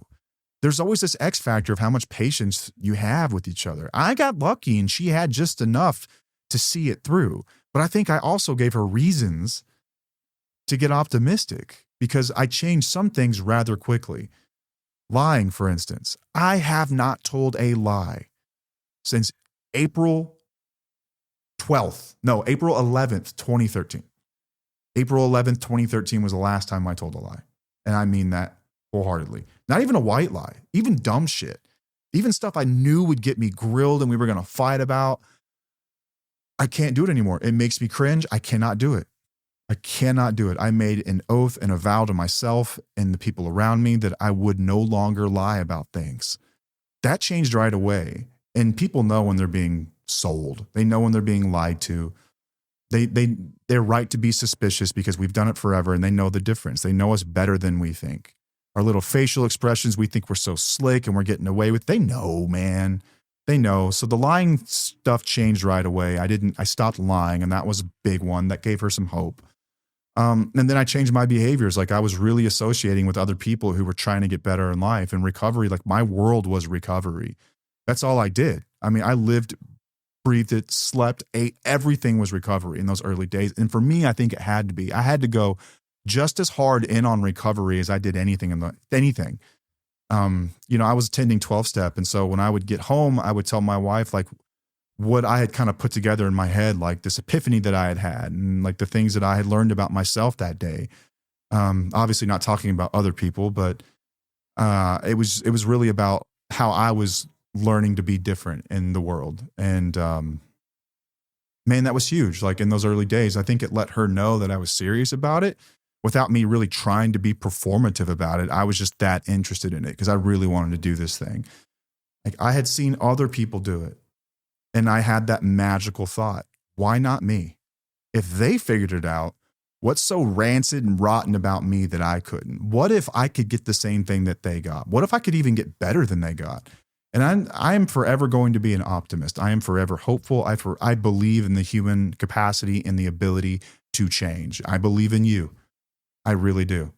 [SPEAKER 1] There's always this X factor of how much patience you have with each other. I got lucky and she had just enough to see it through. But I think I also gave her reasons to get optimistic because I changed some things rather quickly. Lying, for instance. I have not told a lie since April 11th, 2013. April 11th, 2013 was the last time I told a lie. And I mean that wholeheartedly. Not even a white lie, even dumb shit, even stuff I knew would get me grilled and we were going to fight about. I can't do it anymore. It makes me cringe. I cannot do it. I cannot do it. I made an oath and a vow to myself and the people around me that I would no longer lie about things. That changed right away. And people know when they're being sold. They know when they're being lied to. They're right to be suspicious because we've done it forever and they know the difference. They know us better than we think. Our little facial expressions, we think we're so slick and we're getting away with. They know, man. They know. So the lying stuff changed right away. I stopped lying, and that was a big one that gave her some hope. And then I changed my behaviors. Like I was really associating with other people who were trying to get better in life and recovery. Like my world was recovery. That's all I did. I mean, I lived, breathed it, slept, ate, everything was recovery in those early days. And for me, I think it had to be. I had to go just as hard in on recovery as I did anything. I was attending 12-step. And so when I would get home, I would tell my wife, like, what I had kind of put together in my head, like this epiphany that I had and like the things that I had learned about myself that day. Obviously not talking about other people, but it was really about how I was learning to be different in the world. And man, that was huge. Like in those early days, I think it let her know that I was serious about it without me really trying to be performative about it. I was just that interested in it because I really wanted to do this thing. Like I had seen other people do it. And I had that magical thought, why not me? If they figured it out, what's so rancid and rotten about me that I couldn't? What if I could get the same thing that they got? What if I could even get better than they got? And I am forever going to be an optimist. I am forever hopeful. I believe in the human capacity and the ability to change. I believe in you. I really do.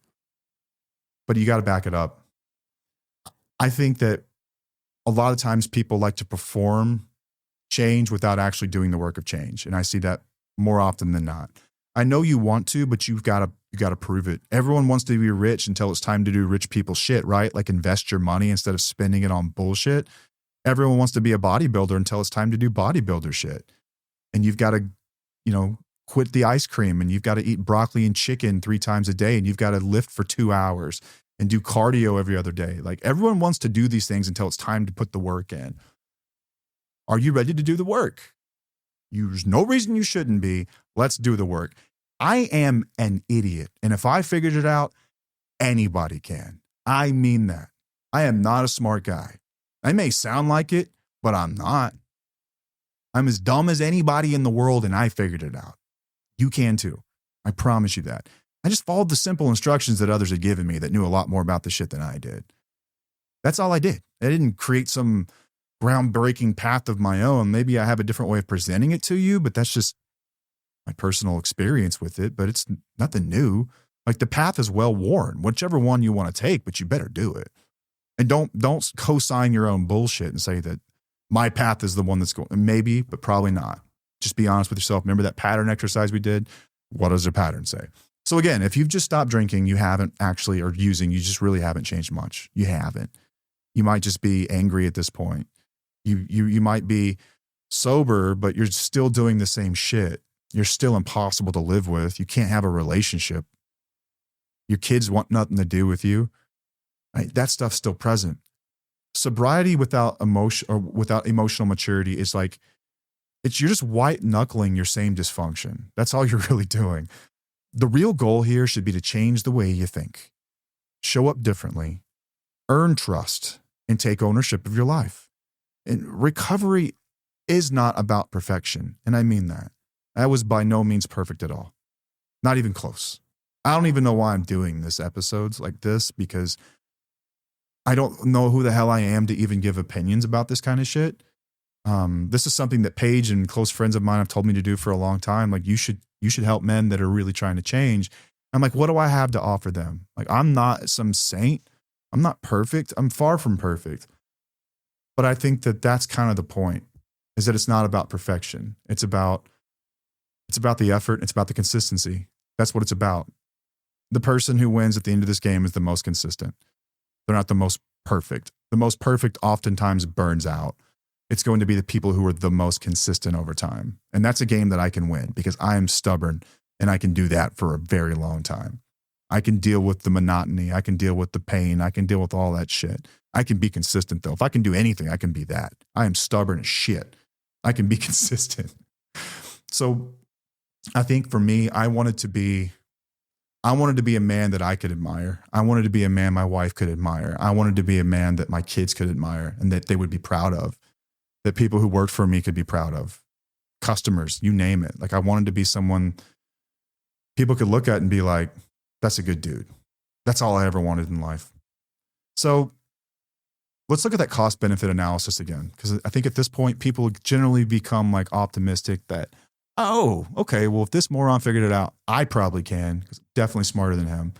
[SPEAKER 1] But you got to back it up. I think that a lot of times people like to perform change without actually doing the work of change. And I see that more often than not. I know you want to, but you got to prove it. Everyone wants to be rich until it's time to do rich people shit, right? Like invest your money instead of spending it on bullshit. Everyone wants to be a bodybuilder until it's time to do bodybuilder shit. And you've got to, quit the ice cream, and you've got to eat broccoli and chicken 3 times a day, and you've got to lift for 2 hours and do cardio every other day. Like, everyone wants to do these things until it's time to put the work in. Are you ready to do the work? There's no reason you shouldn't be. Let's do the work. I am an idiot. And if I figured it out, anybody can. I mean that. I am not a smart guy. I may sound like it, but I'm not. I'm as dumb as anybody in the world, and I figured it out. You can too. I promise you that. I just followed the simple instructions that others had given me that knew a lot more about the shit than I did. That's all I did. I didn't create some groundbreaking path of my own. Maybe I have a different way of presenting it to you, but that's just my personal experience with it. But it's nothing new. Like, the path is well worn, whichever one you want to take, but you better do it. And don't co-sign your own bullshit and say that my path is the one that's going. Maybe, but probably not. Just be honest with yourself. Remember that pattern exercise we did? What does the pattern say? So again, if you've just stopped drinking, you haven't actually, or using, you just really haven't changed much. You haven't. You might just be angry at this point. You might be sober, but you're still doing the same shit. You're still impossible to live with. You can't have a relationship. Your kids want nothing to do with you. Right? That stuff's still present. Sobriety without emotion or without emotional maturity is like, you're just white knuckling your same dysfunction. That's all you're really doing. The real goal here should be to change the way you think, show up differently, earn trust, and take ownership of your life. And recovery is not about perfection. And I mean that. I was by no means perfect at all. Not even close. I don't even know why I'm doing this episodes like this, because I don't know who the hell I am to even give opinions about this kind of shit. This is something that Paige and close friends of mine have told me to do for a long time. Like, you should help men that are really trying to change. I'm like, what do I have to offer them? Like, I'm not some saint. I'm not perfect. I'm far from perfect. But I think that that's kind of the point, is that it's not about perfection. It's about the effort. It's about the consistency. That's what it's about. The person who wins at the end of this game is the most consistent. They're not the most perfect. The most perfect oftentimes burns out. It's going to be the people who are the most consistent over time. And that's a game that I can win because I am stubborn and I can do that for a very long time. I can deal with the monotony. I can deal with the pain. I can deal with all that shit. I can be consistent though. If I can do anything, I can be that. I am stubborn as shit. I can be consistent. So I think for me, I wanted to be a man that I could admire. I wanted to be a man my wife could admire. I wanted to be a man that my kids could admire and that they would be proud of, that people who worked for me could be proud of, customers, you name it. Like, I wanted to be someone people could look at and be like, that's a good dude. That's all I ever wanted in life. So let's look at that cost benefit analysis again, because I think at this point, people generally become like optimistic that, oh, okay, well, if this moron figured it out, I probably can, because I'm definitely smarter than him.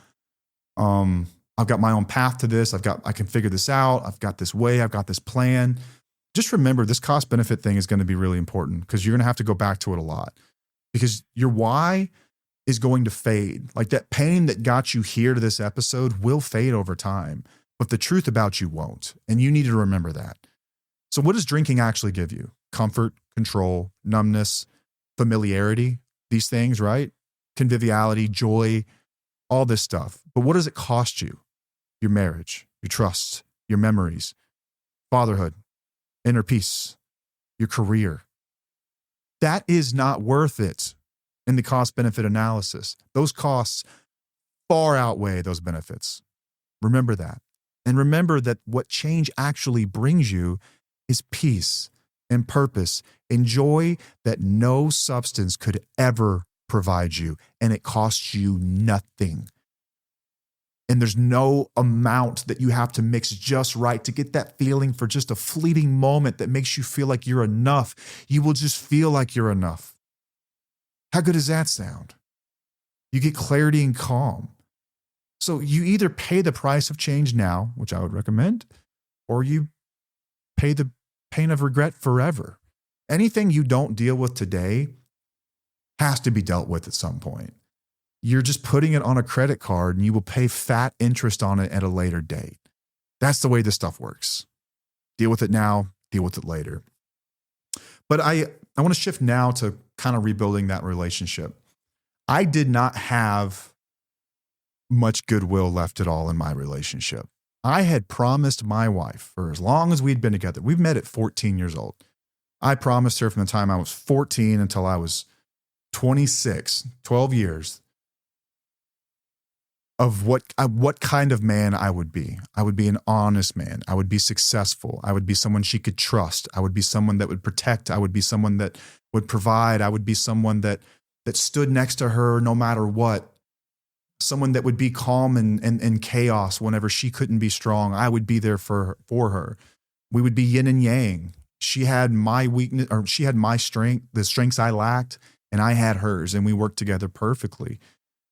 [SPEAKER 1] I've got my own path to this. I can figure this out. I've got this way. I've got this plan. Just remember, this cost benefit thing is going to be really important, because you're going to have to go back to it a lot, because your why is going to fade. Like, that pain that got you here to this episode will fade over time, but the truth about you won't. And you need to remember that. So what does drinking actually give you? Comfort, control, numbness, familiarity, these things, right? Conviviality, joy, all this stuff. But what does it cost you? Your marriage, your trust, your memories, fatherhood, inner peace, your career. That is not worth it in the cost benefit analysis. Those costs far outweigh those benefits. Remember that. And remember that what change actually brings you is peace and purpose and joy that no substance could ever provide you. And it costs you nothing. And there's no amount that you have to mix just right to get that feeling for just a fleeting moment that makes you feel like you're enough. You will just feel like you're enough. How good does that sound? You get clarity and calm. So you either pay the price of change now, which I would recommend, or you pay the pain of regret forever. Anything you don't deal with today has to be dealt with at some point. You're just putting it on a credit card and you will pay fat interest on it at a later date. That's the way this stuff works. Deal with it now, deal with it later. But I want to shift now to kind of rebuilding that relationship. I did not have much goodwill left at all in my relationship. I had promised my wife for as long as we'd been together. We've met at 14 years old. I promised her from the time I was 14 until I was 26, 12 years of what kind of man I would be. I would be an honest man. I would be successful. I would be someone she could trust. I would be someone that would protect. I would be someone that would provide. I would be someone that stood next to her no matter what. Someone that would be calm in chaos whenever she couldn't be strong. I would be there for her. We would be yin and yang. She had my weakness, or she had my strength, the strengths I lacked, and I had hers, and we worked together perfectly.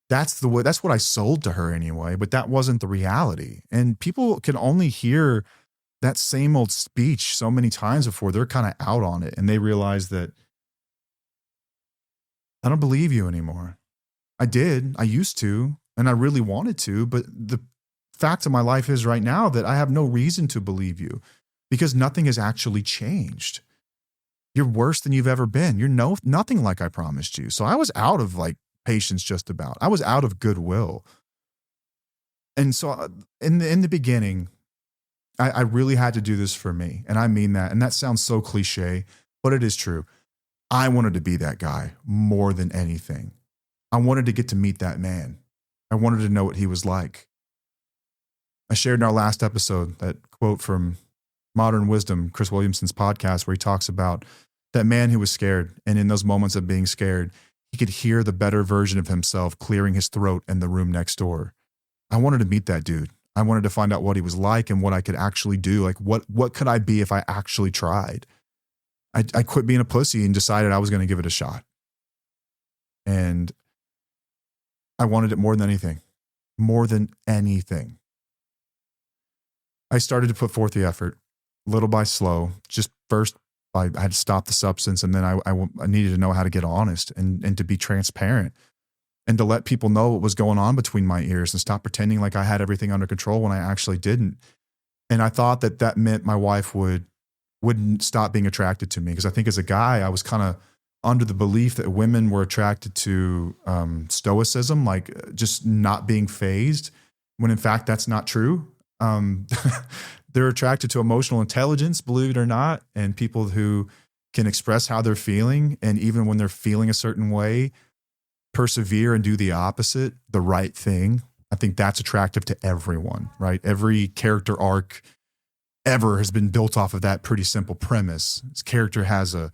[SPEAKER 1] That's what I sold to her anyway, but that wasn't the reality. And people can only hear that same old speech so many times before they're kind of out on it and they realize that I don't believe you anymore. I did. I used to, and I really wanted to, but the fact of my life is right now that I have no reason to believe you because nothing has actually changed. You're worse than you've ever been. You're nothing like I promised you. So I was out of patience just about. I was out of goodwill. And so in the beginning, I really had to do this for me. And I mean that. And that sounds so cliche, but it is true. I wanted to be that guy more than anything. I wanted to get to meet that man. I wanted to know what he was like. I shared in our last episode that quote from Modern Wisdom, Chris Williamson's podcast, where he talks about that man who was scared. And in those moments of being scared, he could hear the better version of himself clearing his throat in the room next door. I wanted to meet that dude. I wanted to find out what he was like and what I could actually do. Like what could I be if I actually tried? I quit being a pussy and decided I was going to give it a shot. And I wanted it more than anything. More than anything. I started to put forth the effort, little by slow. Just first, I had to stop the substance, and then I needed to know how to get honest and to be transparent and to let people know what was going on between my ears and stop pretending like I had everything under control when I actually didn't. And I thought that meant my wife wouldn't stop being attracted to me, because I think as a guy, I was kind of under the belief that women were attracted to stoicism, like just not being phased, when in fact that's not true. They're attracted to emotional intelligence, believe it or not, and people who can express how they're feeling, and even when they're feeling a certain way, persevere and do the opposite, the right thing. I think that's attractive to everyone, right? Every character arc ever has been built off of that pretty simple premise. This character has a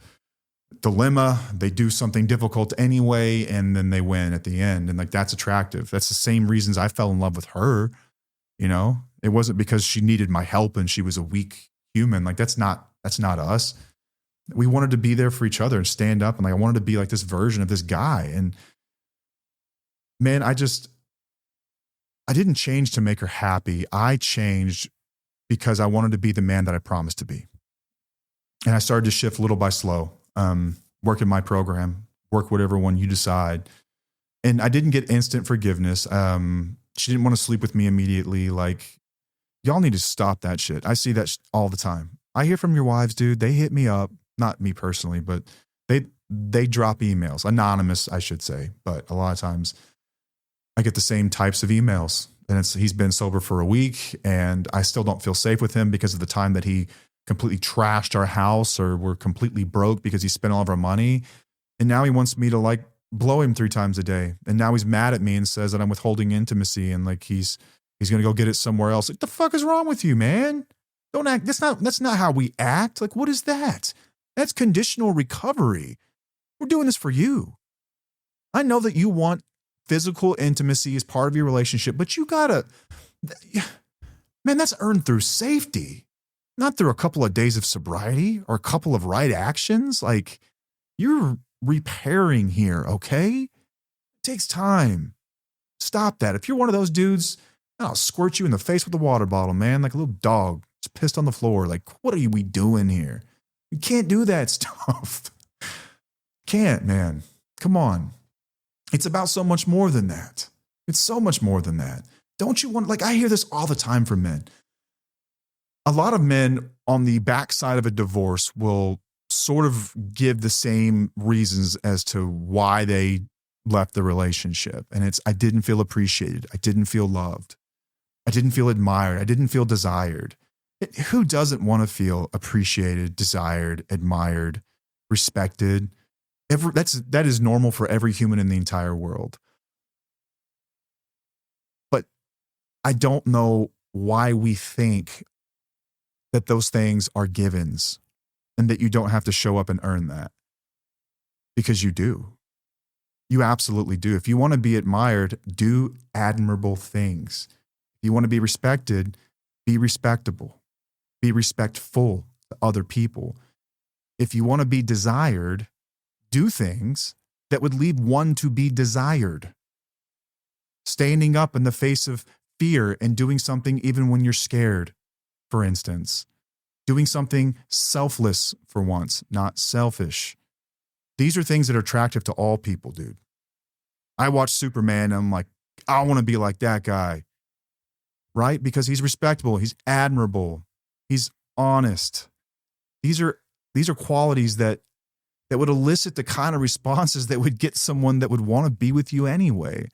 [SPEAKER 1] dilemma, they do something difficult anyway, and then they win at the end. And that's attractive. That's the same reasons I fell in love with her. It wasn't because she needed my help and she was a weak human. That's not us. We wanted to be there for each other and stand up. And I wanted to be like this version of this guy. And man, I didn't change to make her happy. I changed because I wanted to be the man that I promised to be. And I started to shift little by slow, work in my program, work whatever one you decide. And I didn't get instant forgiveness. She didn't want to sleep with me immediately. Y'all need to stop that shit. I see that all the time. I hear from your wives, dude. They hit me up, not me personally, but they drop emails, anonymous, I should say. But a lot of times I get the same types of emails, and he's been sober for a week and I still don't feel safe with him because of the time that he completely trashed our house, or we're completely broke because he spent all of our money. And now he wants me to blow him 3 times a day. And now he's mad at me and says that I'm withholding intimacy, and he's going to go get it somewhere else. The fuck is wrong with you, man? Don't act. That's not how we act. What is that? That's conditional recovery. We're doing this for you. I know that you want physical intimacy as part of your relationship, but you gotta, man, that's earned through safety, not through a couple of days of sobriety or a couple of right actions. You're repairing here, okay? It takes time. Stop that. If you're one of those dudes, I'll squirt you in the face with a water bottle, man, like a little dog just pissed on the floor. What are we doing here? You can't do that stuff. Can't, man. Come on. It's about so much more than that. It's so much more than that. Don't you want, I hear this all the time from men. A lot of men on the backside of a divorce will sort of give the same reasons as to why they left the relationship. And it's, I didn't feel appreciated. I didn't feel loved. I didn't feel admired. I didn't feel desired. Who doesn't want to feel appreciated, desired, admired, respected? That is normal for every human in the entire world. But I don't know why we think that those things are givens and that you don't have to show up and earn that. Because you do. You absolutely do. If you want to be admired, do admirable things. If you want to be respected, be respectable. Be respectful to other people. If you want to be desired, do things that would lead one to be desired. Standing up in the face of fear and doing something even when you're scared, for instance. Doing something selfless for once, not selfish. These are things that are attractive to all people, dude. I watch Superman and I'm like, I want to be like that guy. Right? Because he's respectable. He's admirable. He's honest. These are qualities that would elicit the kind of responses that would get someone that would want to be with you anyway.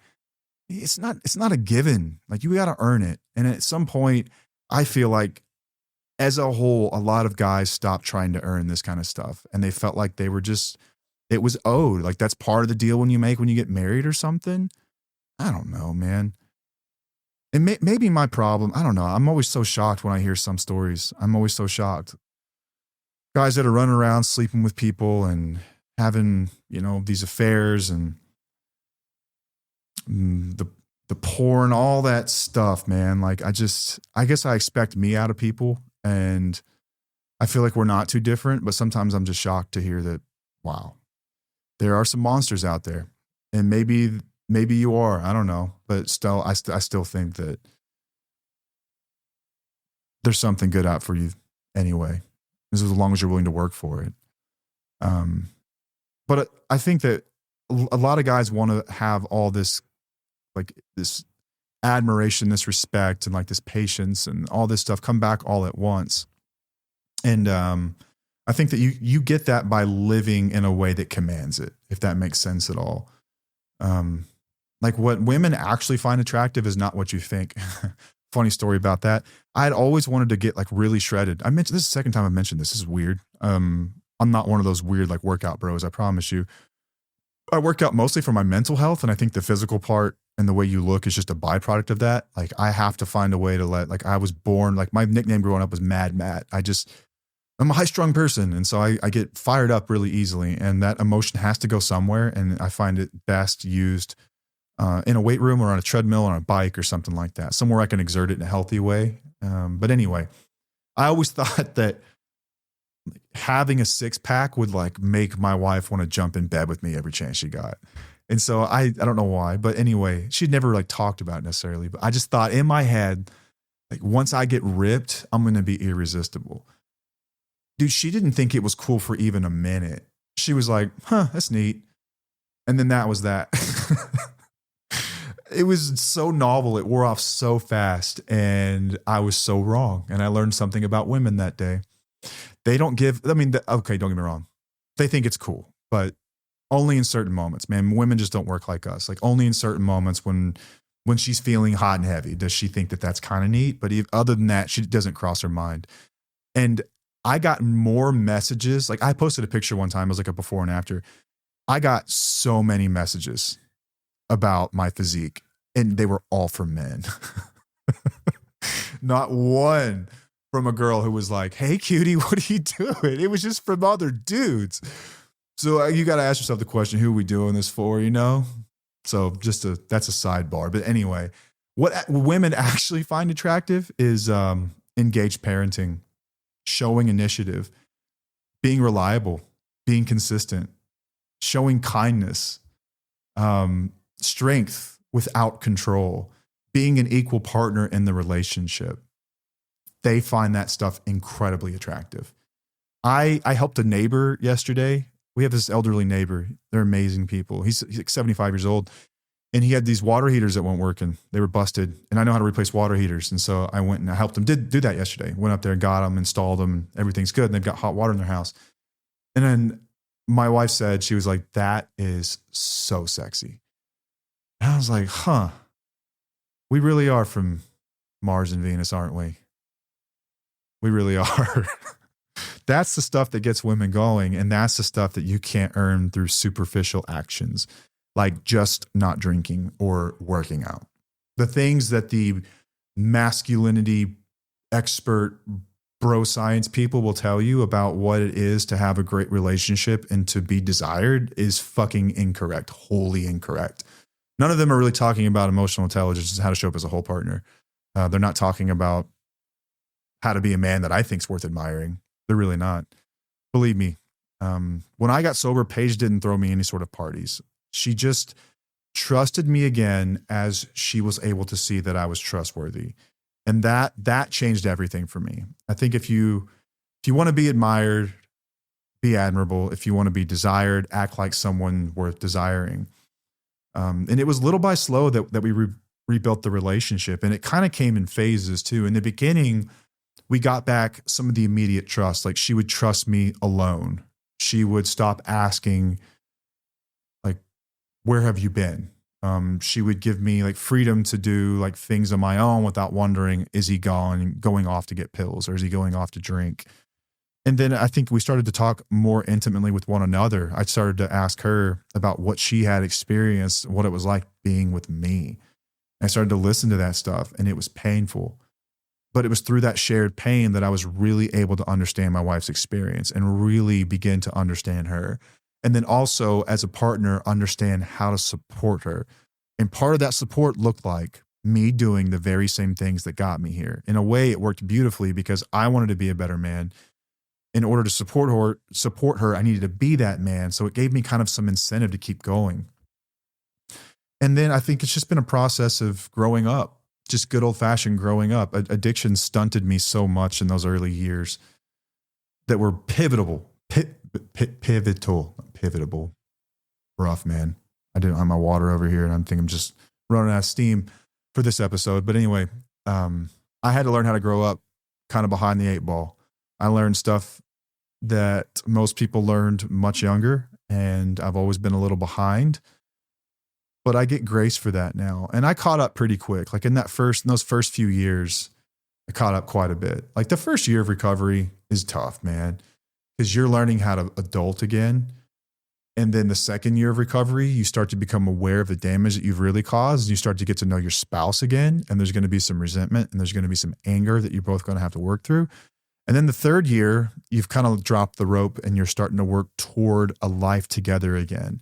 [SPEAKER 1] It's not a given. Like, you got to earn it. And at some point, I feel like as a whole, a lot of guys stopped trying to earn this kind of stuff. And they felt like they were just, it was owed. Like, that's part of the deal when you get married or something. I don't know, man. And maybe my problem, I don't know. I'm always so shocked when I hear some stories. I'm always so shocked. Guys that are running around sleeping with people and having, these affairs and the porn, all that stuff, man. Like, I guess I expect me out of people, and I feel like we're not too different, but sometimes I'm just shocked to hear that, wow, there are some monsters out there. And maybe you are, I don't know, but still, I still think that there's something good out for you anyway, as long as you're willing to work for it. But I think that a lot of guys want to have all this, like, this admiration, this respect, and like this patience and all this stuff come back all at once. And I think that you get that by living in a way that commands it, if that makes sense at all. Like, what women actually find attractive is not what you think. Funny story about that. I had always wanted to get like really shredded. I mentioned this is the second time I've mentioned this. This is weird. I'm not one of those weird like workout bros, I promise you. I work out mostly for my mental health, and I think the physical part and the way you look is just a byproduct of that. Like, I have to find a way to I was born, like, my nickname growing up was Mad Matt. I'm a high-strung person, and so I get fired up really easily, and that emotion has to go somewhere, and I find it best used in a weight room or on a treadmill or on a bike or something like that, somewhere I can exert it in a healthy way. But anyway, I always thought that having a six-pack would like make my wife want to jump in bed with me every chance she got. And so I don't know why, but anyway, she'd never like talked about it necessarily, but I just thought in my head, like, once I get ripped, I'm going to be irresistible. Dude, she didn't think it was cool for even a minute. She was like, huh, that's neat. And then that was that. It was so novel. It wore off so fast, and I was so wrong. And I learned something about women that day. They don't give, okay, don't get me wrong. They think it's cool, but only in certain moments, man. Women just don't work like us. Like, only in certain moments when she's feeling hot and heavy, does she think that that's kind of neat. But other than that, she doesn't cross her mind. And I got more messages. Like, I posted a picture one time. It was like a before and after. I got so many messages about my physique, and they were all from men. Not one from a girl who was like, hey, cutie, what are you doing? It was just from other dudes. So you got to ask yourself the question, who are we doing this for, So that's a sidebar. But anyway, what women actually find attractive is engaged parenting, showing initiative, being reliable, being consistent, showing kindness, strength without control, being an equal partner in the relationship. They find that stuff incredibly attractive. I helped a neighbor yesterday. We have this elderly neighbor. They're amazing people. He's like 75 years old. And he had these water heaters that weren't working. They were busted. And I know how to replace water heaters. And so I went and I helped him do that yesterday. Went up there, got them, installed them. Everything's good. And they've got hot water in their house. And then my wife said, she was like, that is so sexy. And I was like, huh, we really are from Mars and Venus, aren't we? We really are. That's the stuff that gets women going. And that's the stuff that you can't earn through superficial actions, like just not drinking or working out. The things that the masculinity expert bro science people will tell you about what it is to have a great relationship and to be desired is fucking incorrect, wholly incorrect. None of them are really talking about emotional intelligence and how to show up as a whole partner. They're not talking about how to be a man that I think is worth admiring. They're really not. Believe me, when I got sober, Paige didn't throw me any sort of parties. She just trusted me again as she was able to see that I was trustworthy. And that changed everything for me. I think if you want to be admired, be admirable. If you want to be desired, act like someone worth desiring. And it was little by slow that we rebuilt the relationship. And it kind of came in phases too. In the beginning, we got back some of the immediate trust. Like she would trust me alone. She would stop asking, like, where have you been? She would give me like freedom to do like things on my own without wondering, is he going off to get pills or is he going off to drink? And then I think we started to talk more intimately with one another. I started to ask her about what she had experienced, what it was like being with me. I started to listen to that stuff and it was painful. But it was through that shared pain that I was really able to understand my wife's experience and really begin to understand her. And then also as a partner, understand how to support her. And part of that support looked like me doing the very same things that got me here. In a way, it worked beautifully because I wanted to be a better man. In order to support her, I needed to be that man. So it gave me kind of some incentive to keep going. And then I think it's just been a process of growing up, just good old fashioned growing up. Addiction stunted me so much in those early years that were pivotal. Rough, man. I didn't have my water over here and I think I'm just running out of steam for this episode. But anyway, I had to learn how to grow up kind of behind the 8 ball. I learned stuff that most people learned much younger, and I've always been a little behind, but I get grace for that now. And I caught up pretty quick. Like in those first few years, I caught up quite a bit. Like the first year of recovery is tough, man, because you're learning how to adult again. And then the second year of recovery, you start to become aware of the damage that you've really caused. And you start to get to know your spouse again. And there's going to be some resentment and there's going to be some anger that you're both going to have to work through. And then the third year, you've kind of dropped the rope and you're starting to work toward a life together again.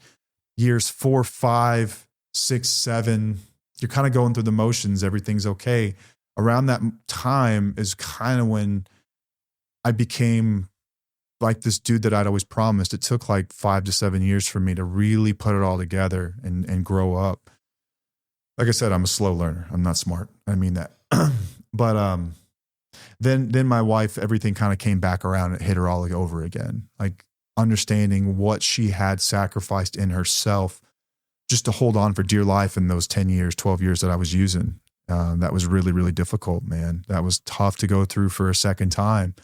[SPEAKER 1] Years 4, 5, 6, 7, you're kind of going through the motions. Everything's okay. Around that time is kind of when I became like this dude that I'd always promised. It took like 5 to 7 years for me to really put it all together and grow up. Like I said, I'm a slow learner. I'm not smart. I mean that. But then my wife, everything kind of came back around and hit her all over again. Like understanding what she had sacrificed in herself just to hold on for dear life in those 10 years, 12 years that I was using. That was really, really difficult, man. That was tough to go through for a second time.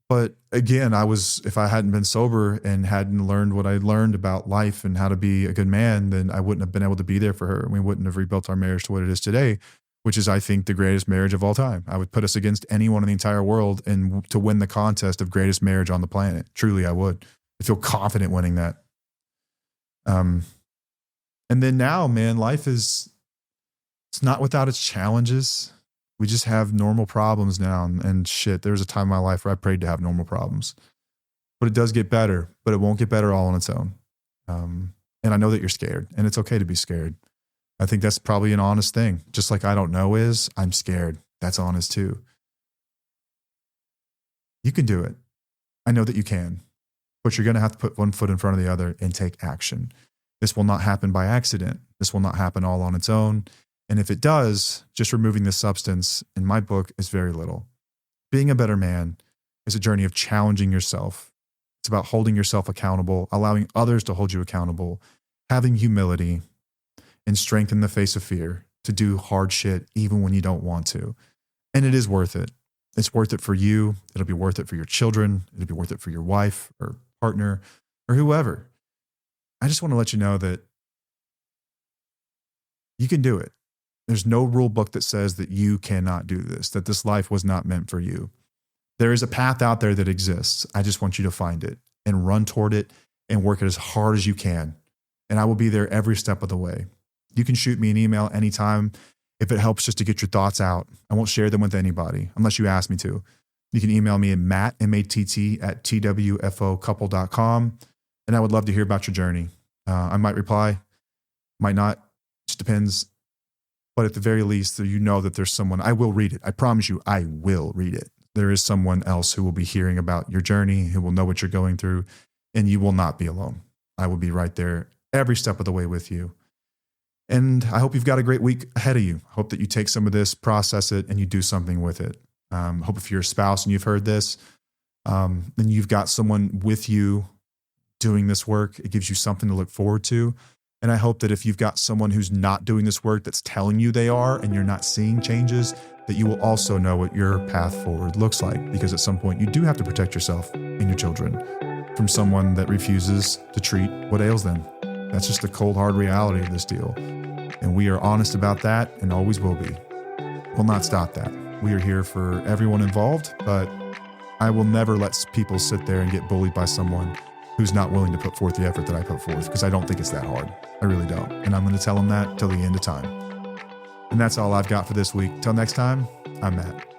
[SPEAKER 1] But again, if I hadn't been sober and hadn't learned what I learned about life and how to be a good man, then I wouldn't have been able to be there for her. And we wouldn't have rebuilt our marriage to what it is today, which is, I think, the greatest marriage of all time. I would put us against anyone in the entire world and to win the contest of greatest marriage on the planet. Truly, I would. I feel confident winning that. And then now, man, life it's not without its challenges. We just have normal problems now. And shit, there was a time in my life where I prayed to have normal problems. But it does get better, but it won't get better all on its own. And I know that you're scared, and it's okay to be scared. I think that's probably an honest thing. Just like I don't know is, I'm scared. That's honest too. You can do it. I know that you can. But you're going to have to put one foot in front of the other and take action. This will not happen by accident. This will not happen all on its own. And if it does, just removing this substance, in my book, is very little. Being a better man is a journey of challenging yourself. It's about holding yourself accountable, allowing others to hold you accountable, having humility, and strength in the face of fear to do hard shit even when you don't want to. And it is worth it. It's worth it for you. It'll be worth it for your children. It'll be worth it for your wife or partner or whoever. I just want to let you know that you can do it. There's no rule book that says that you cannot do this, that this life was not meant for you. There is a path out there that exists. I just want you to find it and run toward it and work it as hard as you can. And I will be there every step of the way. You can shoot me an email anytime if it helps just to get your thoughts out. I won't share them with anybody unless you ask me to. You can email me at Matt, M-A-T-T, at twfocouple.com. And I would love to hear about your journey. I might reply, might not, just depends. But at the very least, you know that there's someone, I will read it. I promise you, I will read it. There is someone else who will be hearing about your journey, who will know what you're going through, and you will not be alone. I will be right there every step of the way with you. And I hope you've got a great week ahead of you. I hope that you take some of this, process it, and you do something with it. I hope if you're a spouse and you've heard this, then you've got someone with you doing this work. It gives you something to look forward to. And I hope that if you've got someone who's not doing this work that's telling you they are and you're not seeing changes, that you will also know what your path forward looks like. Because at some point you do have to protect yourself and your children from someone that refuses to treat what ails them. That's just the cold, hard reality of this deal. And we are honest about that and always will be. We'll not stop that. We are here for everyone involved, but I will never let people sit there and get bullied by someone who's not willing to put forth the effort that I put forth, because I don't think it's that hard. I really don't. And I'm going to tell them that till the end of time. And that's all I've got for this week. Till next time, I'm Matt.